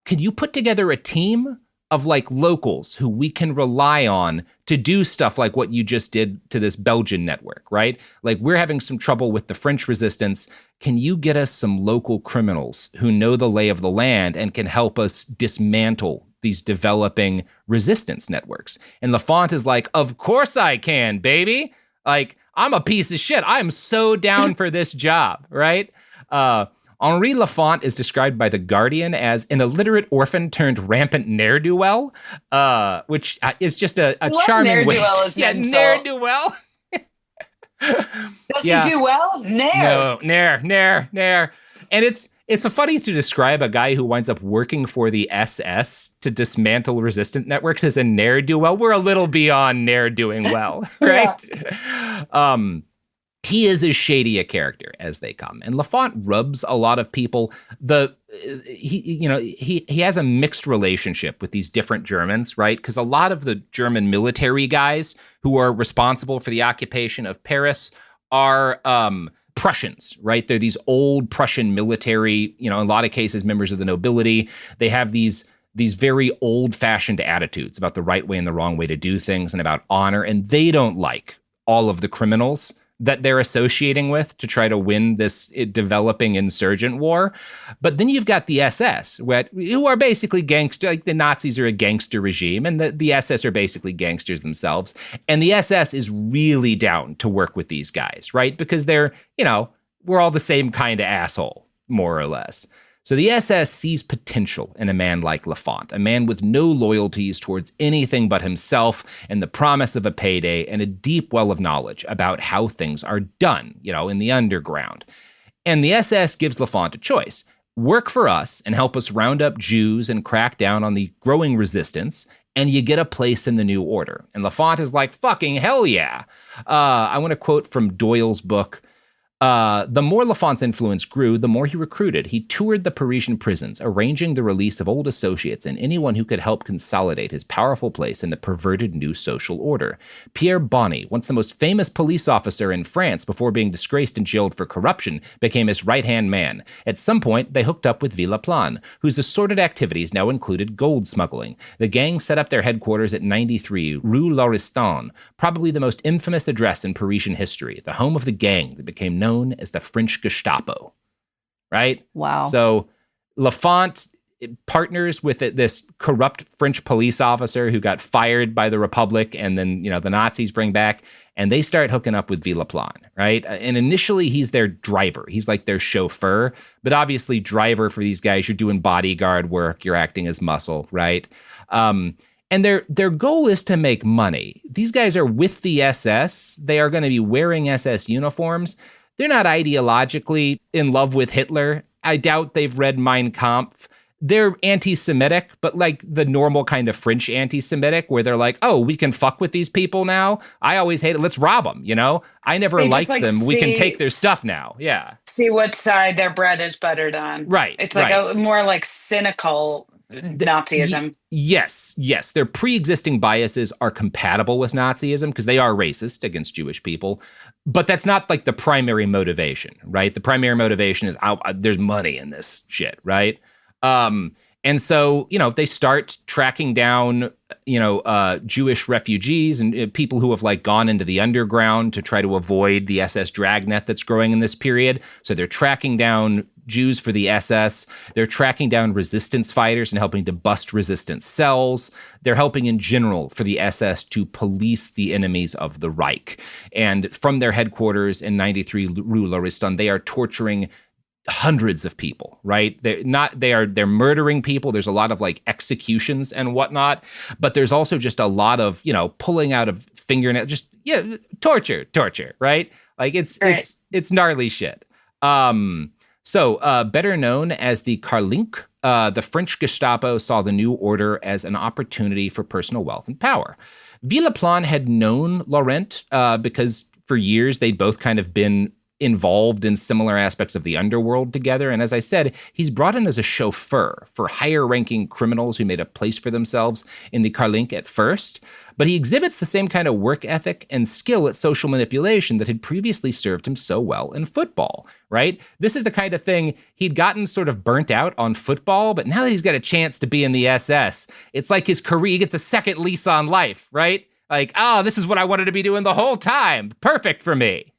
Could you put together a team of like locals who we can rely on to do stuff like what you just did to this Belgian network, right? Like we're having some trouble with the French resistance. Can you get us some local criminals who know the lay of the land and can help us dismantle these developing resistance networks? And Lafont is like, of course I can, baby. Like I'm a piece of shit. I'm so down for this job, right? Henri Lafont is described by The Guardian as an illiterate orphan turned rampant ne'er-do-well, which is just a charming way. Ne'er-do-well. Does he do well? No, ne'er. And it's a funny to describe a guy who winds up working for the SS to dismantle resistant networks as a ne'er-do-well. We're a little beyond ne'er-doing well, right? He is as shady a character as they come. And Lafont rubs a lot of people. He has a mixed relationship with these different Germans, right? Because a lot of the German military guys who are responsible for the occupation of Paris are Prussians, right? They're these old Prussian military, in a lot of cases, members of the nobility. They have these very old-fashioned attitudes about the right way and the wrong way to do things and about honor. And they don't like all of the criminals that they're associating with to try to win this developing insurgent war. But then you've got the SS, who are basically gangster, like the Nazis are a gangster regime, and the SS are basically gangsters themselves. And the SS is really down to work with these guys, right? Because they're, we're all the same kind of asshole, more or less. So the SS sees potential in a man like Lafont, a man with no loyalties towards anything but himself and the promise of a payday and a deep well of knowledge about how things are done, in the underground. And the SS gives Lafont a choice. Work for us and help us round up Jews and crack down on the growing resistance, and you get a place in the new order. And Lafont is like, fucking hell yeah. I want to quote from Doyle's book, the more Lafont's influence grew, the more he recruited. He toured the Parisian prisons, arranging the release of old associates and anyone who could help consolidate his powerful place in the perverted new social order. Pierre Bonny, once the most famous police officer in France before being disgraced and jailed for corruption, became his right-hand man. At some point, they hooked up with Villaplane, whose assorted activities now included gold smuggling. The gang set up their headquarters at 93 Rue Lauriston, probably the most infamous address in Parisian history, the home of the gang that became known as the French Gestapo, right? Wow. So Lafont partners with this corrupt French police officer who got fired by the Republic, and then, the Nazis bring back, and they start hooking up with Villaplane, right? And initially, he's their driver. He's like their chauffeur, but obviously driver for these guys, you're doing bodyguard work, you're acting as muscle, right? And their goal is to make money. These guys are with the SS. They are going to be wearing SS uniforms. They're not ideologically in love with Hitler. I doubt they've read Mein Kampf. They're anti-Semitic, but like the normal kind of French anti-Semitic, where they're like, oh, we can fuck with these people now? I always hated, let's rob them, I never liked them. We can take their stuff now. Yeah. See what side their bread is buttered on. Right. It's like a more like cynical Nazism. Yes. Their pre-existing biases are compatible with Nazism because they are racist against Jewish people. But that's not like the primary motivation, right? The primary motivation is there's money in this shit, right? And so, they start tracking down, Jewish refugees and people who have like gone into the underground to try to avoid the SS dragnet that's growing in this period. So they're tracking down Jews for the SS. They're tracking down resistance fighters and helping to bust resistance cells. They're helping in general for the SS to police the enemies of the Reich. And from their headquarters in 93 Rue Lauriston, they are torturing hundreds of people, right? They're murdering people. There's a lot of like executions and whatnot, but there's also just a lot of, pulling out of fingernails, torture, right? Like it's gnarly shit. So better known as the Karlink, the French Gestapo saw the new order as an opportunity for personal wealth and power. Villaplane had known Laurent because for years they'd both kind of been involved in similar aspects of the underworld together. And as I said, he's brought in as a chauffeur for higher-ranking criminals who made a place for themselves in the Karlink at first. But he exhibits the same kind of work ethic and skill at social manipulation that had previously served him so well in football, right? This is the kind of thing he'd gotten sort of burnt out on football, but now that he's got a chance to be in the SS, it's like his career, he gets a second lease on life, right? Like, this is what I wanted to be doing the whole time. Perfect for me.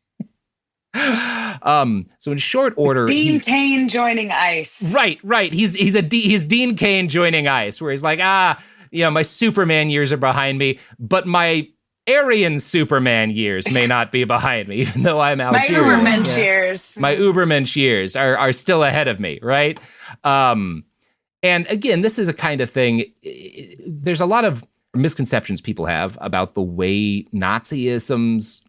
So in short order, Dean Cain joining ICE. Right. He's Dean Cain joining ICE, where he's like, my Superman years are behind me, but my Aryan Superman years may not be behind me, even though I'm Algerian. My Ubermensch years are still ahead of me, right? And again, this is a kind of thing. There's a lot of misconceptions people have about the way Nazism's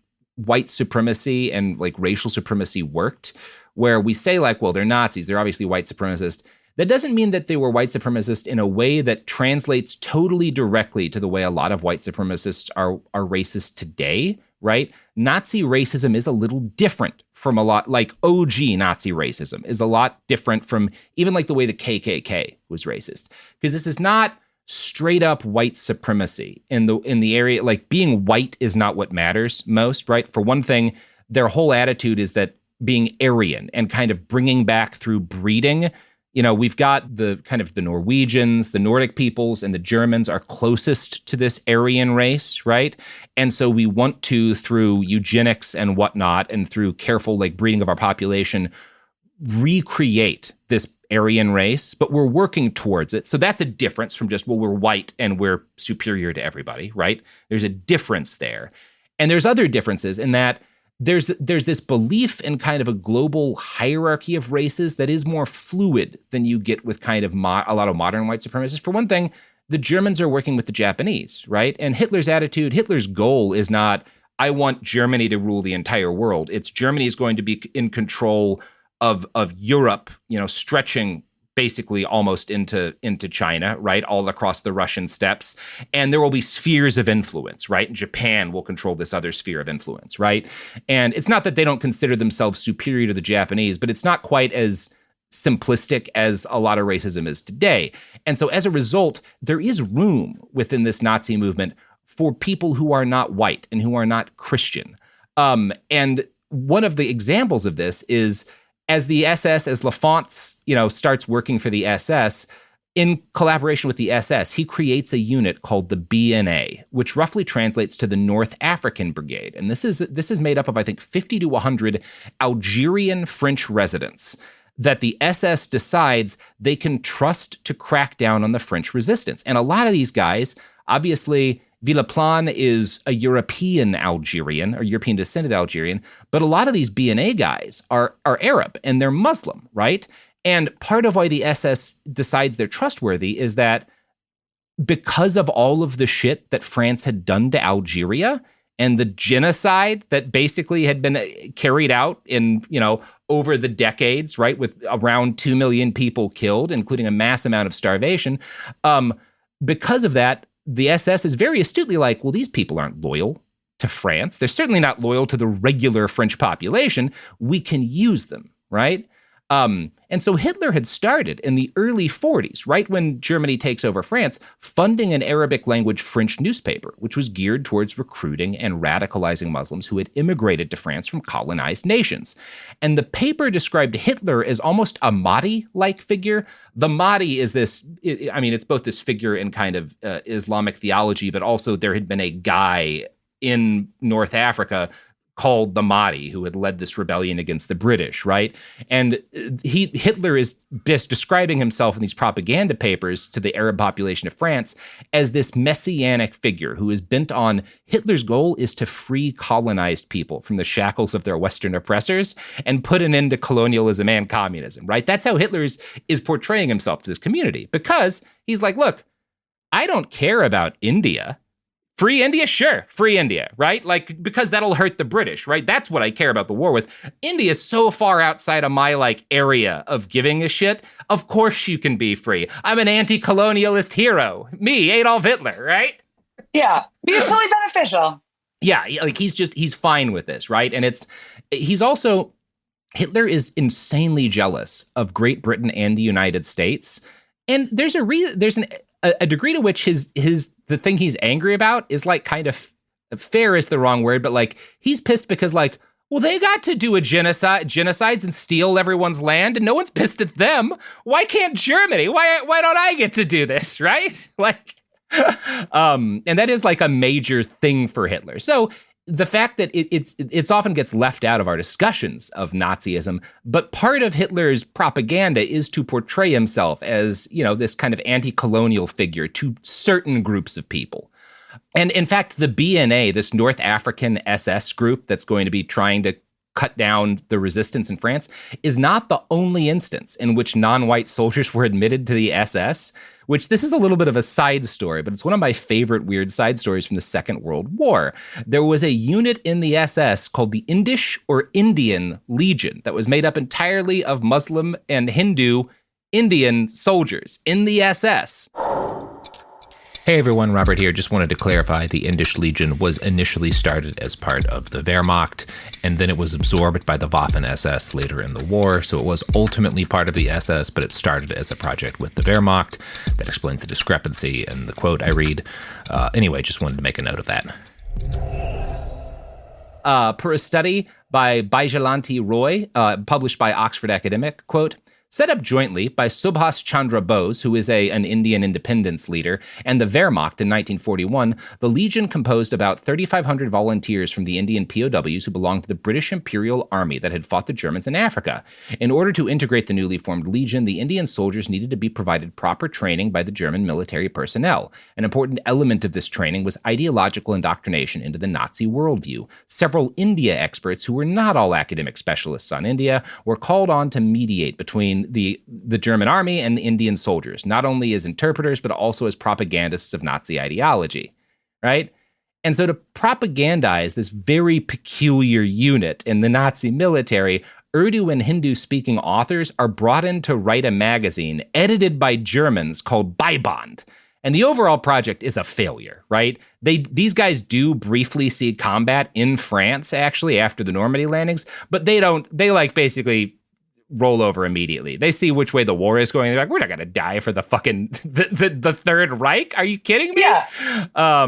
white supremacy and like racial supremacy worked, where we say like, well, they're Nazis, they're obviously white supremacists. That doesn't mean that they were white supremacists in a way that translates totally directly to the way a lot of white supremacists are racist today, right? Nazi racism is a little different from a lot, like OG Nazi racism is a lot different from even like the way the KKK was racist. Because this is not straight up white supremacy in the area. Like being white is not what matters most, right? For one thing, their whole attitude is that being Aryan and kind of bringing back through breeding, we've got the kind of the Norwegians, the Nordic peoples, and the Germans are closest to this Aryan race, right? And so we want to, through eugenics and whatnot, and through careful like breeding of our population, recreate this Aryan race, but we're working towards it. So that's a difference from just, well, we're white and we're superior to everybody, right? There's a difference there. And there's other differences in that there's this belief in kind of a global hierarchy of races that is more fluid than you get with kind of a lot of modern white supremacists. For one thing, the Germans are working with the Japanese, right? And Hitler's goal is not, I want Germany to rule the entire world. It's Germany is going to be in control of Europe, stretching basically almost into China, right? All across the Russian steppes. And there will be spheres of influence, right? And Japan will control this other sphere of influence, right? And it's not that they don't consider themselves superior to the Japanese, but it's not quite as simplistic as a lot of racism is today. And so as a result, there is room within this Nazi movement for people who are not white and who are not Christian. And one of the examples of this is as the SS, as Lafont, starts working for the SS, in collaboration with the SS, he creates a unit called the BNA, which roughly translates to the North African Brigade. And this is made up of, I think, 50 to 100 Algerian French residents that the SS decides they can trust to crack down on the French resistance. And a lot of these guys, obviously, Villaplane is a European Algerian or European descended Algerian, but a lot of these BNA guys are Arab and they're Muslim, right? And part of why the SS decides they're trustworthy is that because of all of the shit that France had done to Algeria and the genocide that basically had been carried out in, over the decades, right, with around 2 million people killed, including a mass amount of starvation. Because of that, the SS is very astutely like, well, these people aren't loyal to France. They're certainly not loyal to the regular French population. We can use them, right? And so Hitler had started in the early 40s, right when Germany takes over France, funding an Arabic language French newspaper, which was geared towards recruiting and radicalizing Muslims who had immigrated to France from colonized nations. And the paper described Hitler as almost a Mahdi-like figure. The Mahdi is this, it's both this figure in kind of Islamic theology, but also there had been a guy in North Africa called the Mahdi, who had led this rebellion against the British, right? And Hitler is just describing himself in these propaganda papers to the Arab population of France as this messianic figure who is bent on Hitler's goal is to free colonized people from the shackles of their Western oppressors and put an end to colonialism and communism, right? That's how Hitler is portraying himself to this community, because he's like, look, I don't care about India. Free India? Sure, free India, right? Like, because that'll hurt the British, right? That's what I care about the war with. India is so far outside of my, area of giving a shit. Of course you can be free. I'm an anti-colonialist hero. Me, Adolf Hitler, right? Yeah, mutually beneficial. Yeah, he's fine with this, right? And Hitler is insanely jealous of Great Britain and the United States. And there's a degree to which the thing he's angry about is kind of fair is the wrong word, but he's pissed because well, they got to do genocides and steal everyone's land and no one's pissed at them. Why can't Germany? Why don't I get to do this, right? And that is a major thing for Hitler. So the fact that it's often gets left out of our discussions of Nazism, but part of Hitler's propaganda is to portray himself as, this kind of anti-colonial figure to certain groups of people. And in fact, the BNA, this North African SS group that's going to be trying to cut down the resistance in France, is not the only instance in which non-white soldiers were admitted to the SS, which this is a little bit of a side story, but it's one of my favorite weird side stories from the Second World War. There was a unit in the SS called the Indish or Indian Legion that was made up entirely of Muslim and Hindu Indian soldiers in the SS. Hey everyone, Robert here. Just wanted to clarify the Indish Legion was initially started as part of the Wehrmacht, and then it was absorbed by the Waffen-SS later in the war, so it was ultimately part of the SS, but it started as a project with the Wehrmacht. That explains the discrepancy in the quote I read. Anyway, just wanted to make a note of that. Per a study by Baijalanti Roy, published by Oxford Academic, quote, set up jointly by Subhas Chandra Bose, who is an Indian independence leader, and the Wehrmacht in 1941, the Legion composed about 3,500 volunteers from the Indian POWs who belonged to the British Imperial Army that had fought the Germans in Africa. In order to integrate the newly formed Legion, the Indian soldiers needed to be provided proper training by the German military personnel. An important element of this training was ideological indoctrination into the Nazi worldview. Several India experts, who were not all academic specialists on India, were called on to mediate between the German army and the Indian soldiers, not only as interpreters, but also as propagandists of Nazi ideology, right? And so to propagandize this very peculiar unit in the Nazi military, Urdu and Hindu-speaking authors are brought in to write a magazine edited by Germans called Beiband. And the overall project is a failure, right? These guys do briefly see combat in France, actually, after the Normandy landings, but they basically roll over immediately. They see which way the war is going. They're like, we're not going to die for the fucking the Third Reich. Are you kidding me? Yeah.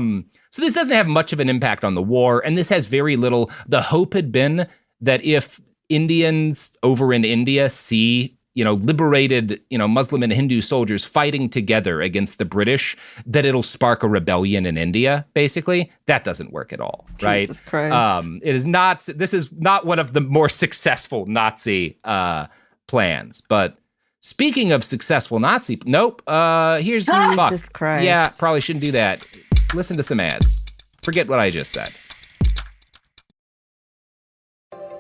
So this doesn't have much of an impact on the war, and this has very little. The hope had been that if Indians over in India see, liberated, Muslim and Hindu soldiers fighting together against the British, that it'll spark a rebellion in India, basically. That doesn't work at all, right? Jesus Christ. This is not one of the more successful Nazi plans. But speaking of successful Nazi, nope. Here's Jesus Christ. Yeah, probably shouldn't do that. Listen to some ads. Forget what I just said.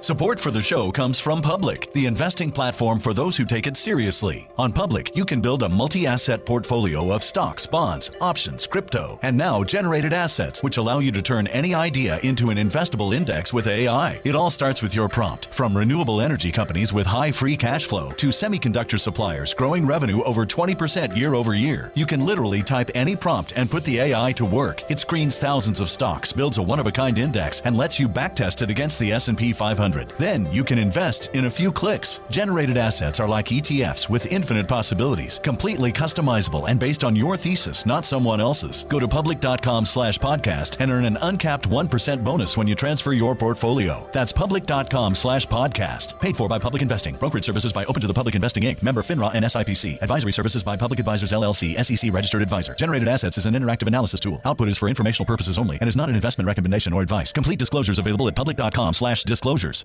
Support for the show comes from Public, the investing platform for those who take it seriously. On Public, you can build a multi-asset portfolio of stocks, bonds, options, crypto, and now generated assets, which allow you to turn any idea into an investable index with AI. It all starts with your prompt. From renewable energy companies with high free cash flow to semiconductor suppliers growing revenue over 20% year over year, you can literally type any prompt and put the AI to work. It screens thousands of stocks, builds a one-of-a-kind index, and lets you backtest it against the S&P 500. Then you can invest in a few clicks. Generated assets are like ETFs with infinite possibilities, completely customizable and based on your thesis, not someone else's. Go to public.com/podcast and earn an uncapped 1% bonus when you transfer your portfolio. That's public.com/podcast. Paid for by Public Investing. Brokerage services by Open to the Public Investing Inc. Member FINRA and SIPC. Advisory services by Public Advisors LLC, SEC registered advisor. Generated assets is an interactive analysis tool. Output is for informational purposes only and is not an investment recommendation or advice. Complete disclosures available at public.com/disclosures.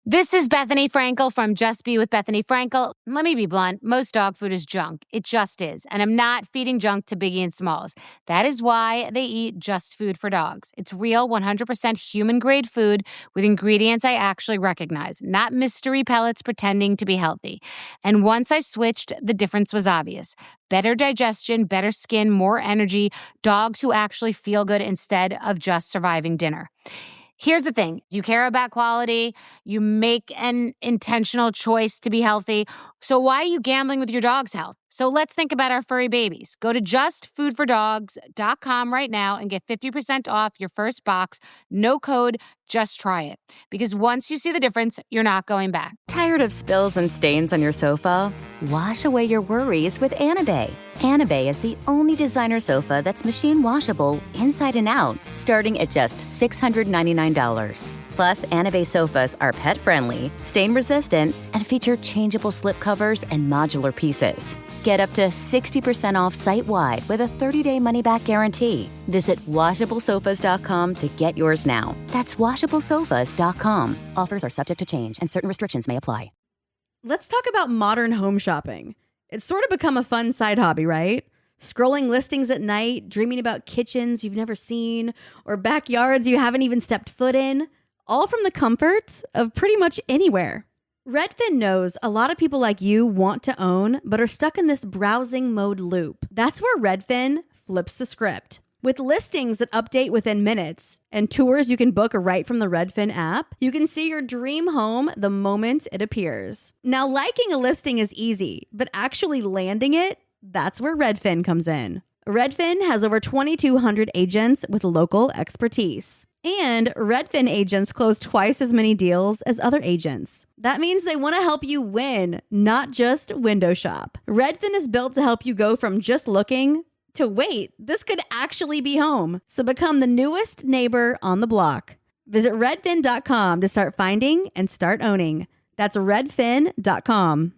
This is Bethany Frankel from Just Be with Bethany Frankel. Let me be blunt. Most dog food is junk. It just is. And I'm not feeding junk to Biggie and Smalls. That is why they eat Just Food for Dogs. It's real, 100% human-grade food with ingredients I actually recognize, not mystery pellets pretending to be healthy. And once I switched, the difference was obvious. Better digestion, better skin, more energy, dogs who actually feel good instead of just surviving dinner. Here's the thing. You care about quality. You make an intentional choice to be healthy. So why are you gambling with your dog's health? So let's think about our furry babies. Go to justfoodfordogs.com right now and get 50% off your first box. No code, just try it. Because once you see the difference, you're not going back. Tired of spills and stains on your sofa? Wash away your worries with Anabay. Anabay is the only designer sofa that's machine washable inside and out, starting at just $699. Plus, Anabay sofas are pet-friendly, stain-resistant, and feature changeable slip covers and modular pieces. Get up to 60% off site-wide with a 30-day money-back guarantee. Visit washablesofas.com to get yours now. That's washablesofas.com. Offers are subject to change, and certain restrictions may apply. Let's talk about modern home shopping. It's sort of become a fun side hobby, right? Scrolling listings at night, dreaming about kitchens you've never seen, or backyards you haven't even stepped foot in, all from the comfort of pretty much anywhere. Redfin knows a lot of people like you want to own, but are stuck in this browsing mode loop. That's where Redfin flips the script. With listings that update within minutes and tours you can book right from the Redfin app, you can see your dream home the moment it appears. Now, liking a listing is easy, but actually landing it, that's where Redfin comes in. Redfin has over 2,200 agents with local expertise. And Redfin agents close twice as many deals as other agents. That means they want to help you win, not just window shop. Redfin is built to help you go from just looking to wait, this could actually be home. So become the newest neighbor on the block. Visit redfin.com to start finding and start owning. That's redfin.com.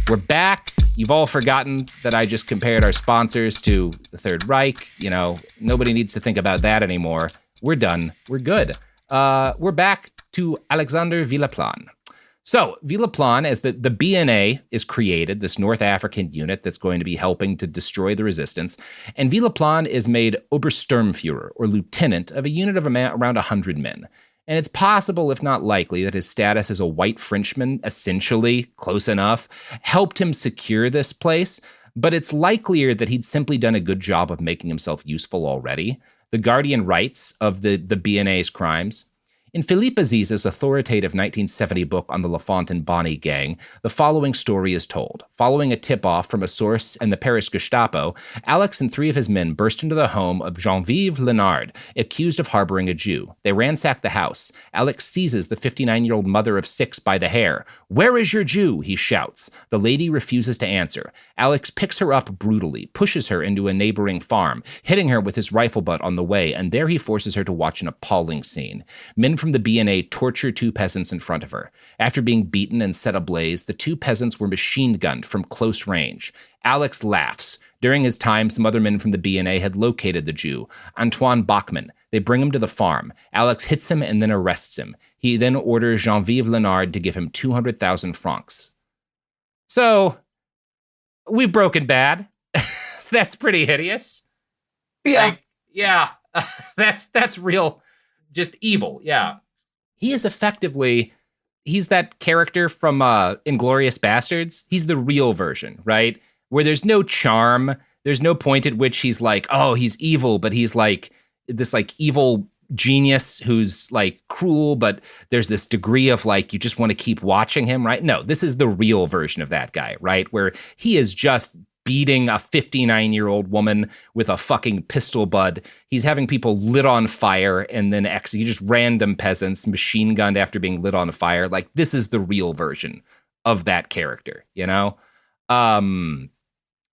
We're back. You've all forgotten that I just compared our sponsors to the Third Reich. You know, nobody needs to think about that anymore. We're done. We're good. We're back to Alexandre Villaplane. So Villaplane, as the BNA is created, this North African unit that's going to be helping to destroy the resistance, and Villaplane is made Obersturmführer, or lieutenant, of a unit of around 100 men. And it's possible, if not likely, that his status as a white Frenchman, essentially close enough, helped him secure this place, but it's likelier that he'd simply done a good job of making himself useful already. The Guardian writes of the BNA's crimes. In Philippe Aziz's authoritative 1970 book on the Lafont and Bonny gang, the following story is told. Following a tip-off from a source in the Paris Gestapo, Alex and 3 of his men burst into the home of Geneviève Lenard, accused of harboring a Jew. They ransack the house. Alex seizes the 59-year-old mother of 6 by the hair. "Where is your Jew?" he shouts. The lady refuses to answer. Alex picks her up brutally, pushes her into a neighboring farm, hitting her with his rifle butt on the way, and there he forces her to watch an appalling scene. Men from the BNA torture 2 peasants in front of her. After being beaten and set ablaze, the 2 peasants were machine-gunned from close range. Alex laughs. During his time, some other men from the BNA had located the Jew, Antoine Bachmann. They bring him to the farm. Alex hits him and then arrests him. He then orders Geneviève Lenard to give him 200,000 francs. So, we've broken bad. That's pretty hideous. Yeah. Like, yeah. That's real, just evil. Yeah. He is effectively, he's that character from Inglourious Bastards. He's the real version, right? Where there's no charm. There's no point at which he's like, oh, he's evil, but he's like this like evil genius who's like cruel, but there's this degree of like, you just want to keep watching him, right? No, this is the real version of that guy, right? Where he is just beating a 59-year-old woman with a fucking pistol butt. He's having people lit on fire and then execute just random peasants machine gunned after being lit on fire. Like, this is the real version of that character, you know?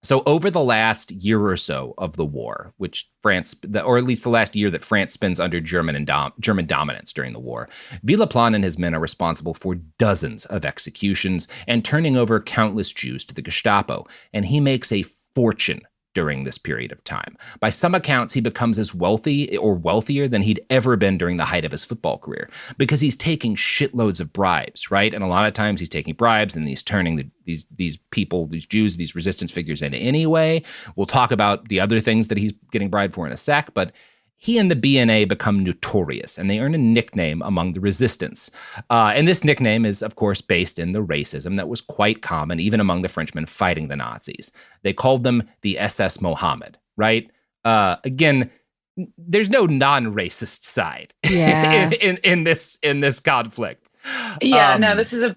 So over the last year or so of the war, which France, or at least the last year that France spends under German dominance during the war, Villaplane and his men are responsible for dozens of executions and turning over countless Jews to the Gestapo. And he makes a fortune during this period of time. By some accounts, he becomes as wealthy or wealthier than he'd ever been during the height of his football career because he's taking shitloads of bribes, right? And a lot of times he's taking bribes and he's turning these people, these Jews, these resistance figures in anyway. We'll talk about the other things that he's getting bribed for in a sec, but he and the BNA become notorious, and they earn a nickname among the resistance. And this nickname is, of course, based in the racism that was quite common even among the Frenchmen fighting the Nazis. They called them the SS Mohammed, right? Again, there's no non-racist side in this conflict. Yeah, no, this is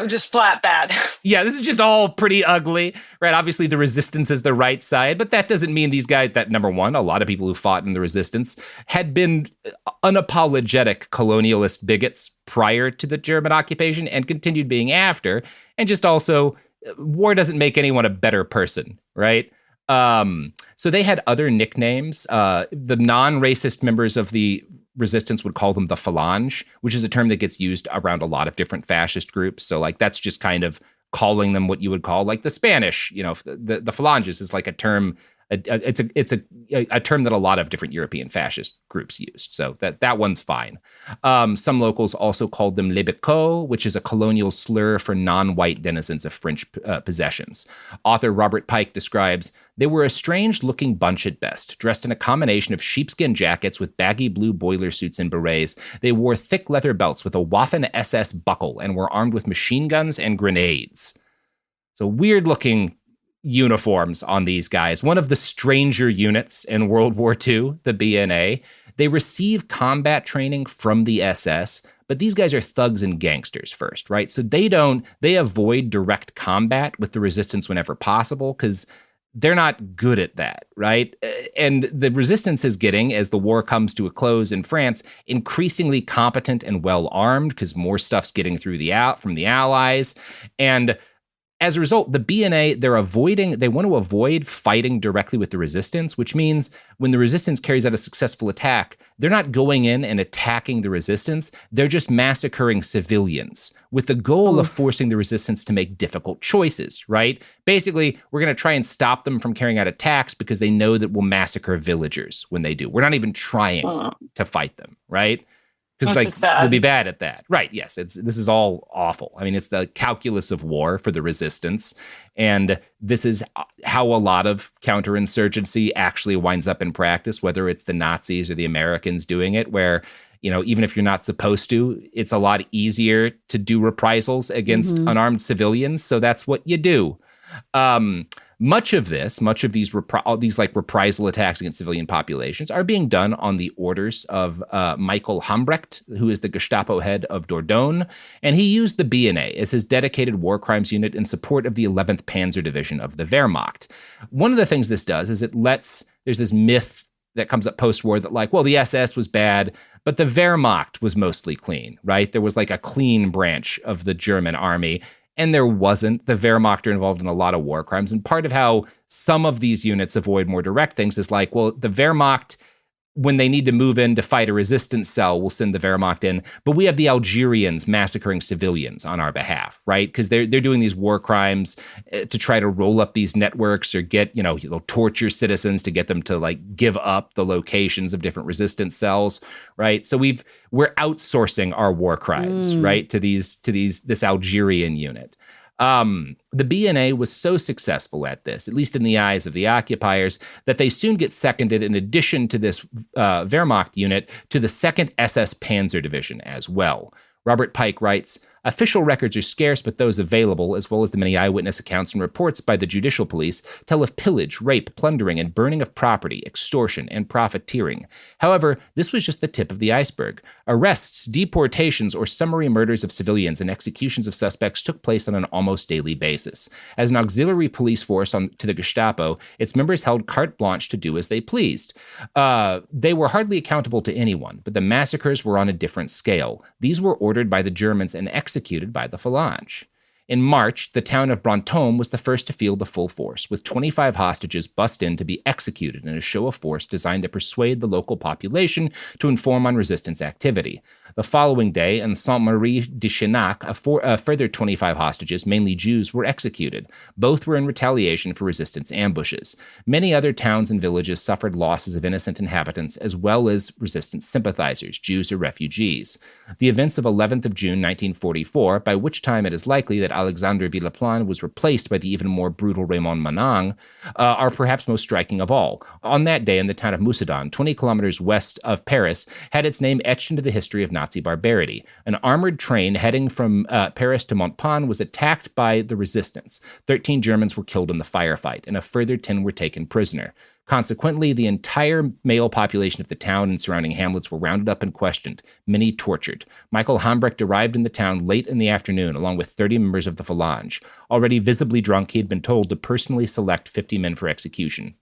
just flat bad. Yeah, this is just all pretty ugly, right? Obviously, the resistance is the right side, but that doesn't mean these guys, that number one, a lot of people who fought in the resistance had been unapologetic colonialist bigots prior to the German occupation and continued being after. And just also, war doesn't make anyone a better person, right? So they had other nicknames. The non-racist members of the resistance would call them the Phalange, which is a term that gets used around a lot of different fascist groups. So like that's just kind of calling them what you would call like the Spanish, you know, the Phalanges is like a term. It's a term that a lot of different European fascist groups used. So that one's fine. Some locals also called them les Becots, which is a colonial slur for non-white denizens of French possessions. Author Robert Pike describes, they were a strange-looking bunch at best, dressed in a combination of sheepskin jackets with baggy blue boiler suits and berets. They wore thick leather belts with a Waffen SS buckle and were armed with machine guns and grenades. So weird-looking uniforms on these guys. One of the stranger units in World War II, the BNA. They receive combat training from the SS, but these guys are thugs and gangsters first, right? So they avoid direct combat with the resistance whenever possible because they're not good at that, right? And the resistance is getting, as the war comes to a close in France, increasingly competent and well-armed because more stuff's getting through from the Allies. And as a result, the BNA, they want to avoid fighting directly with the resistance, which means when the resistance carries out a successful attack, they're not going in and attacking the resistance. They're just massacring civilians with the goal of forcing the resistance to make difficult choices, right? Basically, we're going to try and stop them from carrying out attacks because they know that we'll massacre villagers when they do. We're not even trying to fight them, right? Because like we'll be bad at that. Right, yes, this is all awful. I mean, it's the calculus of war for the resistance. And this is how a lot of counterinsurgency actually winds up in practice, whether it's the Nazis or the Americans doing it, where, you know, even if you're not supposed to, it's a lot easier to do reprisals against unarmed civilians. So that's what you do. Much of these like reprisal attacks against civilian populations are being done on the orders of Michael Hambrecht, who is the Gestapo head of Dordogne, and he used the BNA as his dedicated war crimes unit in support of the 11th Panzer Division of the Wehrmacht. One of the things this does is there's this myth that comes up post-war that like, well, the SS was bad, but the Wehrmacht was mostly clean, right? There was like a clean branch of the German army. And there wasn't. The Wehrmacht are involved in a lot of war crimes. And part of how some of these units avoid more direct things is like, well, the Wehrmacht when they need to move in to fight a resistance cell, we'll send the Wehrmacht in. But we have the Algerians massacring civilians on our behalf, right? Because they're doing these war crimes to try to roll up these networks or get, they'll torture citizens to get them to like give up the locations of different resistance cells, right? So we're outsourcing our war crimes, right, to this Algerian unit. The BNA was so successful at this, at least in the eyes of the occupiers, that they soon get seconded, in addition to this Wehrmacht unit, to the 2nd SS Panzer Division as well. Robert Pike writes, official records are scarce, but those available, as well as the many eyewitness accounts and reports by the judicial police, tell of pillage, rape, plundering, and burning of property, extortion, and profiteering. However, this was just the tip of the iceberg. Arrests, deportations, or summary murders of civilians and executions of suspects took place on an almost daily basis. As an auxiliary police force to the Gestapo, its members held carte blanche to do as they pleased. They were hardly accountable to anyone, but the massacres were on a different scale. These were ordered by the Germans and executed by the Phalange. In March, the town of Brantôme was the first to feel the full force, with 25 hostages bussed in to be executed in a show of force designed to persuade the local population to inform on resistance activity. The following day, in Saint-Marie-de-Chenac, a further 25 hostages, mainly Jews, were executed. Both were in retaliation for resistance ambushes. Many other towns and villages suffered losses of innocent inhabitants, as well as resistance sympathizers, Jews or refugees. The events of 11th of June 1944, by which time it is likely that Alexandre Villaplane was replaced by the even more brutal Raymond Manang, are perhaps most striking of all. On that day, in the town of Moussadan, 20 kilometers west of Paris, had its name etched into the history of Nazi barbarity. An armored train heading from Paris to Montauban was attacked by the resistance. 13 Germans were killed in the firefight, and a further 10 were taken prisoner. Consequently, the entire male population of the town and surrounding hamlets were rounded up and questioned, many tortured. Michael Hambrecht arrived in the town late in the afternoon, along with 30 members of the Phalange. Already visibly drunk, he had been told to personally select 50 men for execution.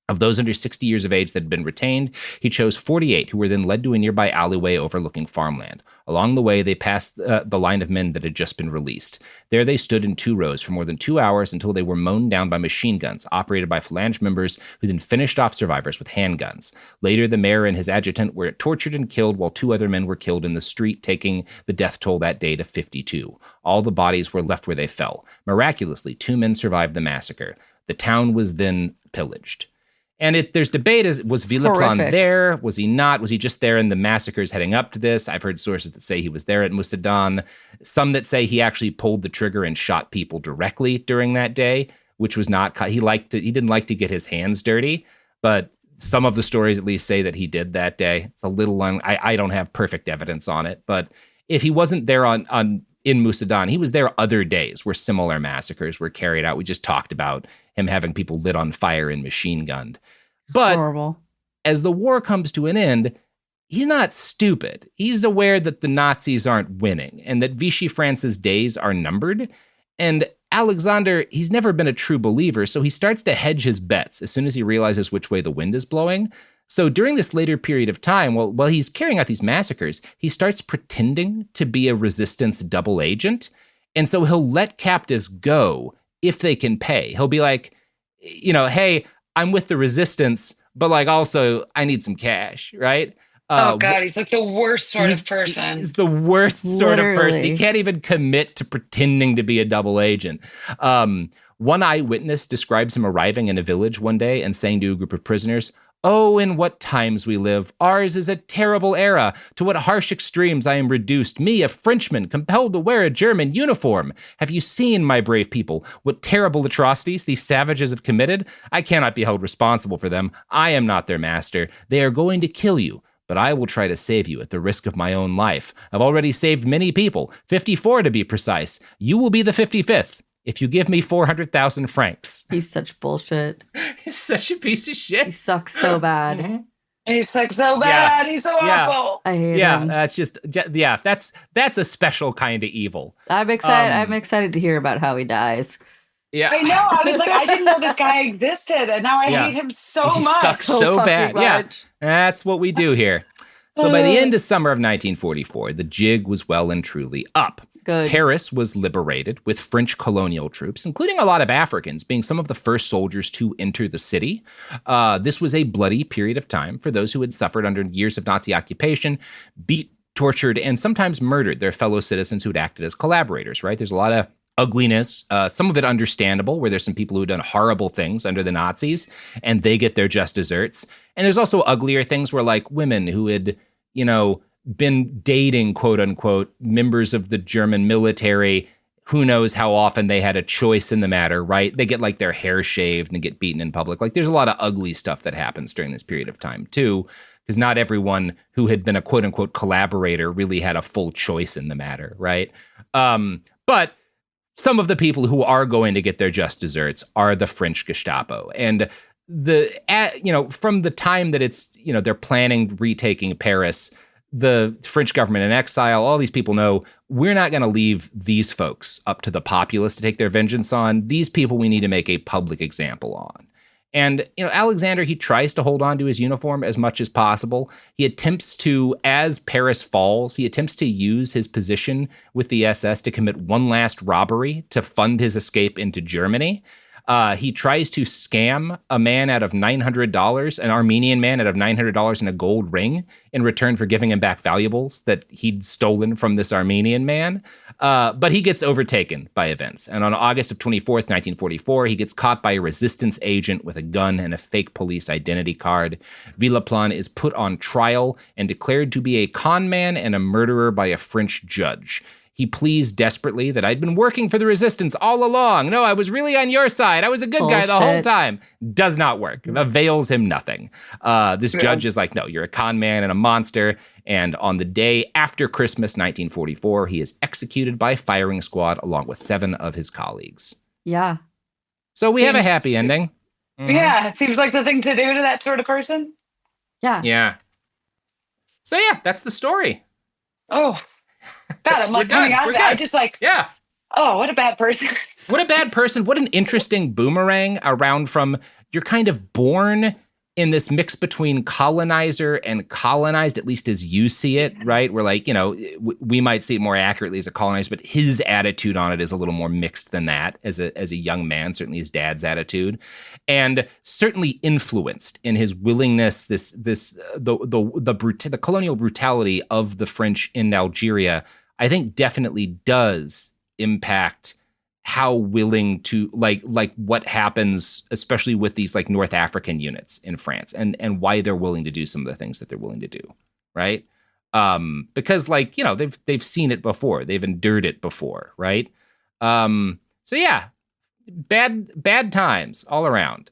Of those under 60 years of age that had been retained, he chose 48, who were then led to a nearby alleyway overlooking farmland. Along the way, they passed the line of men that had just been released. There they stood in 2 rows for more than 2 hours until they were mown down by machine guns, operated by Phalange members, who then finished off survivors with handguns. Later, the mayor and his adjutant were tortured and killed, while 2 other men were killed in the street, taking the death toll that day to 52. All the bodies were left where they fell. Miraculously, 2 men survived the massacre. The town was then pillaged. And there's debate was Villaplane there? Was he not? Was he just there in the massacres heading up to this? I've heard sources that say he was there at Moussadan. Some that say he actually pulled the trigger and shot people directly during that day, which was not, he didn't like to get his hands dirty, but some of the stories at least say that he did that day. It's a little, I don't have perfect evidence on it, but if he wasn't there in Moussadan, he was there other days where similar massacres were carried out. We just talked about him having people lit on fire and machine gunned. But horrible. As the war comes to an end, he's not stupid. He's aware that the Nazis aren't winning and that Vichy France's days are numbered. And Alexander, he's never been a true believer, so he starts to hedge his bets as soon as he realizes which way the wind is blowing. So during this later period of time, while he's carrying out these massacres, he starts pretending to be a resistance double agent. And so he'll let captives go if they can pay. He'll be like, hey, I'm with the resistance, but like also I need some cash, right? Oh God, he's like the worst sort of person. He's the worst sort of person. He can't even commit to pretending to be a double agent. One eyewitness describes him arriving in a village one day and saying to a group of prisoners, "Oh, in what times we live. Ours is a terrible era. To what harsh extremes I am reduced. Me, a Frenchman, compelled to wear a German uniform. Have you seen, my brave people, what terrible atrocities these savages have committed? I cannot be held responsible for them. I am not their master. They are going to kill you. But I will try to save you at the risk of my own life. I've already saved many people, 54 to be precise. You will be the 55th. If you give me 400,000 francs. He's such bullshit. He's such a piece of shit. He sucks so bad. Mm-hmm. He sucks so bad. Yeah. He's so awful. I hate him. That's a special kind of evil. I'm excited. I'm excited to hear about how he dies. Yeah, I know. I was like, I didn't know this guy existed, and now I hate him so much. He sucks so bad. Much. Yeah, that's what we do here. So by the end of summer of 1944, the jig was well and truly up. Good. Paris was liberated with French colonial troops, including a lot of Africans, being some of the first soldiers to enter the city. This was a bloody period of time for those who had suffered under years of Nazi occupation, beat, tortured, and sometimes murdered their fellow citizens who had acted as collaborators, right? There's a lot of ugliness, some of it understandable, where there's some people who have done horrible things under the Nazis, and they get their just desserts. And there's also uglier things where, like, women who had, been dating, quote unquote, members of the German military, who knows how often they had a choice in the matter, right? They get, like, their hair shaved and get beaten in public. Like, there's a lot of ugly stuff that happens during this period of time, too, because not everyone who had been a quote unquote collaborator really had a full choice in the matter, right? But some of the people who are going to get their just desserts are the French Gestapo. And from the time that it's, they're planning retaking Paris, the French government in exile, all these people know we're not going to leave these folks up to the populace to take their vengeance on. These people we need to make a public example on. And, Alexander, he tries to hold on to his uniform as much as possible. He attempts to, as Paris falls, he attempts to use his position with the SS to commit one last robbery to fund his escape into Germany. He tries to scam a man out of $900, an Armenian man out of $900 in a gold ring in return for giving him back valuables that he'd stolen from this Armenian man. But he gets overtaken by events. And on August of 24th, 1944, he gets caught by a resistance agent with a gun and a fake police identity card. Villaplane is put on trial and declared to be a con man and a murderer by a French judge. He pleads desperately that I'd been working for the resistance all along. No, I was really on your side. I was a good guy the whole time. Does not work. Avails him nothing. This judge is like, no, you're a con man and a monster. And on the day after Christmas, 1944, he is executed by firing squad along with 7 of his colleagues. Yeah. So we have a happy ending. Mm-hmm. Yeah, it seems like the thing to do to that sort of person. Yeah. Yeah. So yeah, that's the story. Oh, God, I'm like coming out of that. I just oh, what a bad person. What a bad person. What an interesting boomerang around from, you're kind of born in this mix between colonizer and colonized, at least as you see it, right? We're like, we might see it more accurately as a colonizer, but his attitude on it is a little more mixed than that as a young man, certainly his dad's attitude, and certainly influenced in his willingness, the colonial brutality of the French in Algeria, I think definitely does impact how willing to like what happens, especially with these like North African units in France, and why they're willing to do some of the things that they're willing to do, right? Because they've seen it before, they've endured it before, right? So yeah, bad times all around.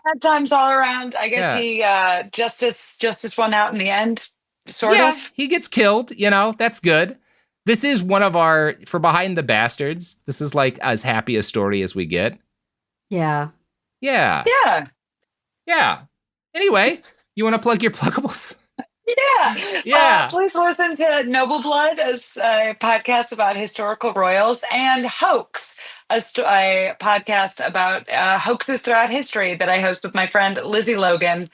Bad times all around. I guess he justice won out in the end, sort of. He gets killed. That's good. This is one of our, for Behind the Bastards, this is like as happy a story as we get. Yeah. Yeah. Yeah. Yeah. Anyway, you want to plug your pluggables? Yeah. Yeah. Please listen to Noble Blood, a podcast about historical royals, and Hoax, a podcast about hoaxes throughout history that I host with my friend Lizzie Logan.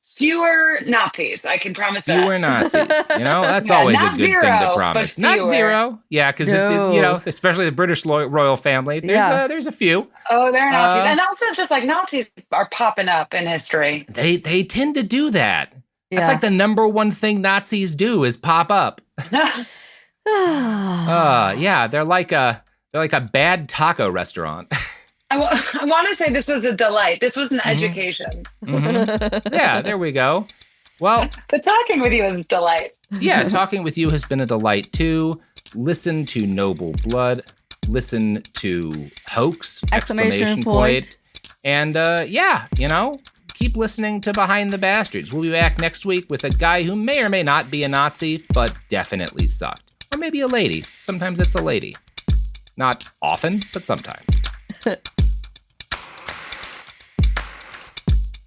Fewer Nazis, I can promise that. Fewer Nazis. That's always a good thing to promise. Not zero. Yeah, because, especially the British royal family, there's a few. Oh, they're Nazis. And also just like Nazis are popping up in history. They tend to do that. That's like the number one thing Nazis do is pop up. Yeah, they're like a bad taco restaurant. I want to say this was a delight. This was an education. Mm-hmm. Yeah, there we go. Well, but talking with you is a delight. Yeah, talking with you has been a delight too. Listen to Noble Blood. Listen to Hoax! Exclamation point. And keep listening to Behind the Bastards. We'll be back next week with a guy who may or may not be a Nazi, but definitely sucked. Or maybe a lady. Sometimes it's a lady. Not often, but sometimes.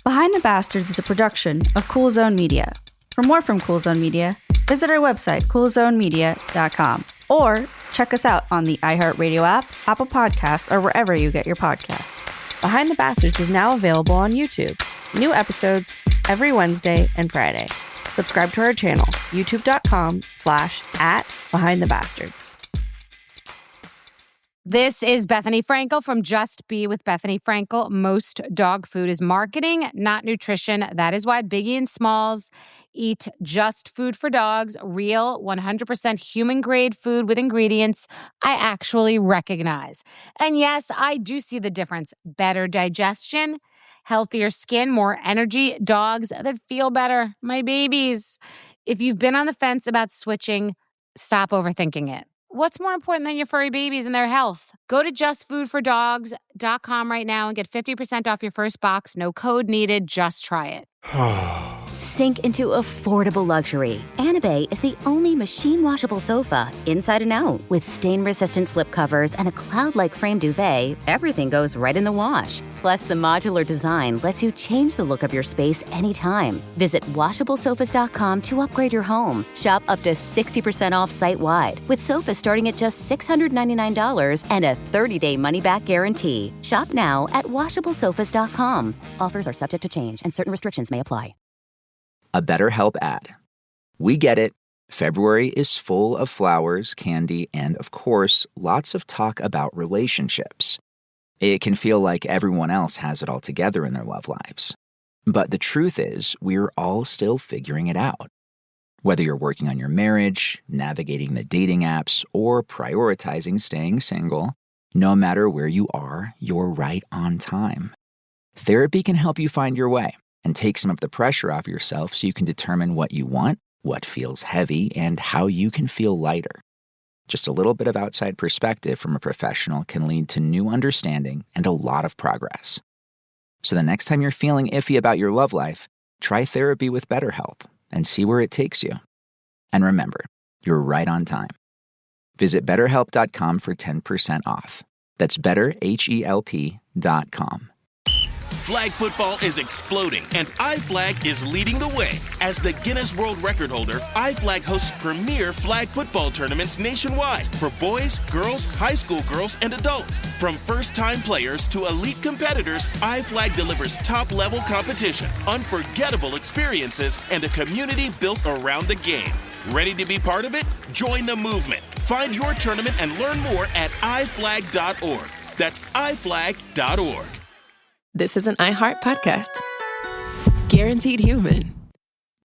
Behind the Bastards is a production of Cool Zone Media. For more from Cool Zone Media, visit our website, coolzonemedia.com, or check us out on the iHeartRadio app, Apple Podcasts, or wherever you get your podcasts. Behind the Bastards is now available on YouTube. New episodes every Wednesday and Friday. Subscribe to our channel, youtube.com/@BehindTheBastards. This is Bethany Frankel from Just Be with Bethany Frankel. Most dog food is marketing, not nutrition. That is why Biggie and Smalls eat just food for dogs, real 100% human-grade food with ingredients I actually recognize. And yes, I do see the difference. Better digestion, healthier skin, more energy, dogs that feel better, my babies. If you've been on the fence about switching, stop overthinking it. What's more important than your furry babies and their health? Go to justfoodfordogs.com right now and get 50% off your first box. No code needed. Just try it. Sink into affordable luxury. Anabay is the only machine washable sofa inside and out. With stain-resistant slip covers and a cloud-like frame duvet, everything goes right in the wash. Plus, the modular design lets you change the look of your space anytime. Visit washablesofas.com to upgrade your home. Shop up to 60% off site-wide, with sofas starting at just $699 and a 30-day money-back guarantee. Shop now at washablesofas.com. Offers are subject to change, and certain restrictions may apply. A BetterHelp ad. We get it. February is full of flowers, candy, and, of course, lots of talk about relationships. It can feel like everyone else has it all together in their love lives. But the truth is, we're all still figuring it out. Whether you're working on your marriage, navigating the dating apps, or prioritizing staying single, no matter where you are, you're right on time. Therapy can help you find your way and take some of the pressure off yourself so you can determine what you want, what feels heavy, and how you can feel lighter. Just a little bit of outside perspective from a professional can lead to new understanding and a lot of progress. So the next time you're feeling iffy about your love life, try therapy with BetterHelp and see where it takes you. And remember, you're right on time. Visit BetterHelp.com for 10% off. That's BetterHelp.com. Flag football is exploding, and iFlag is leading the way. As the Guinness World Record holder, iFlag hosts premier flag football tournaments nationwide for boys, girls, high school girls, and adults. From first-time players to elite competitors, iFlag delivers top-level competition, unforgettable experiences, and a community built around the game. Ready to be part of it? Join the movement. Find your tournament and learn more at iflag.org. That's iflag.org. This is an iHeart podcast. Guaranteed human.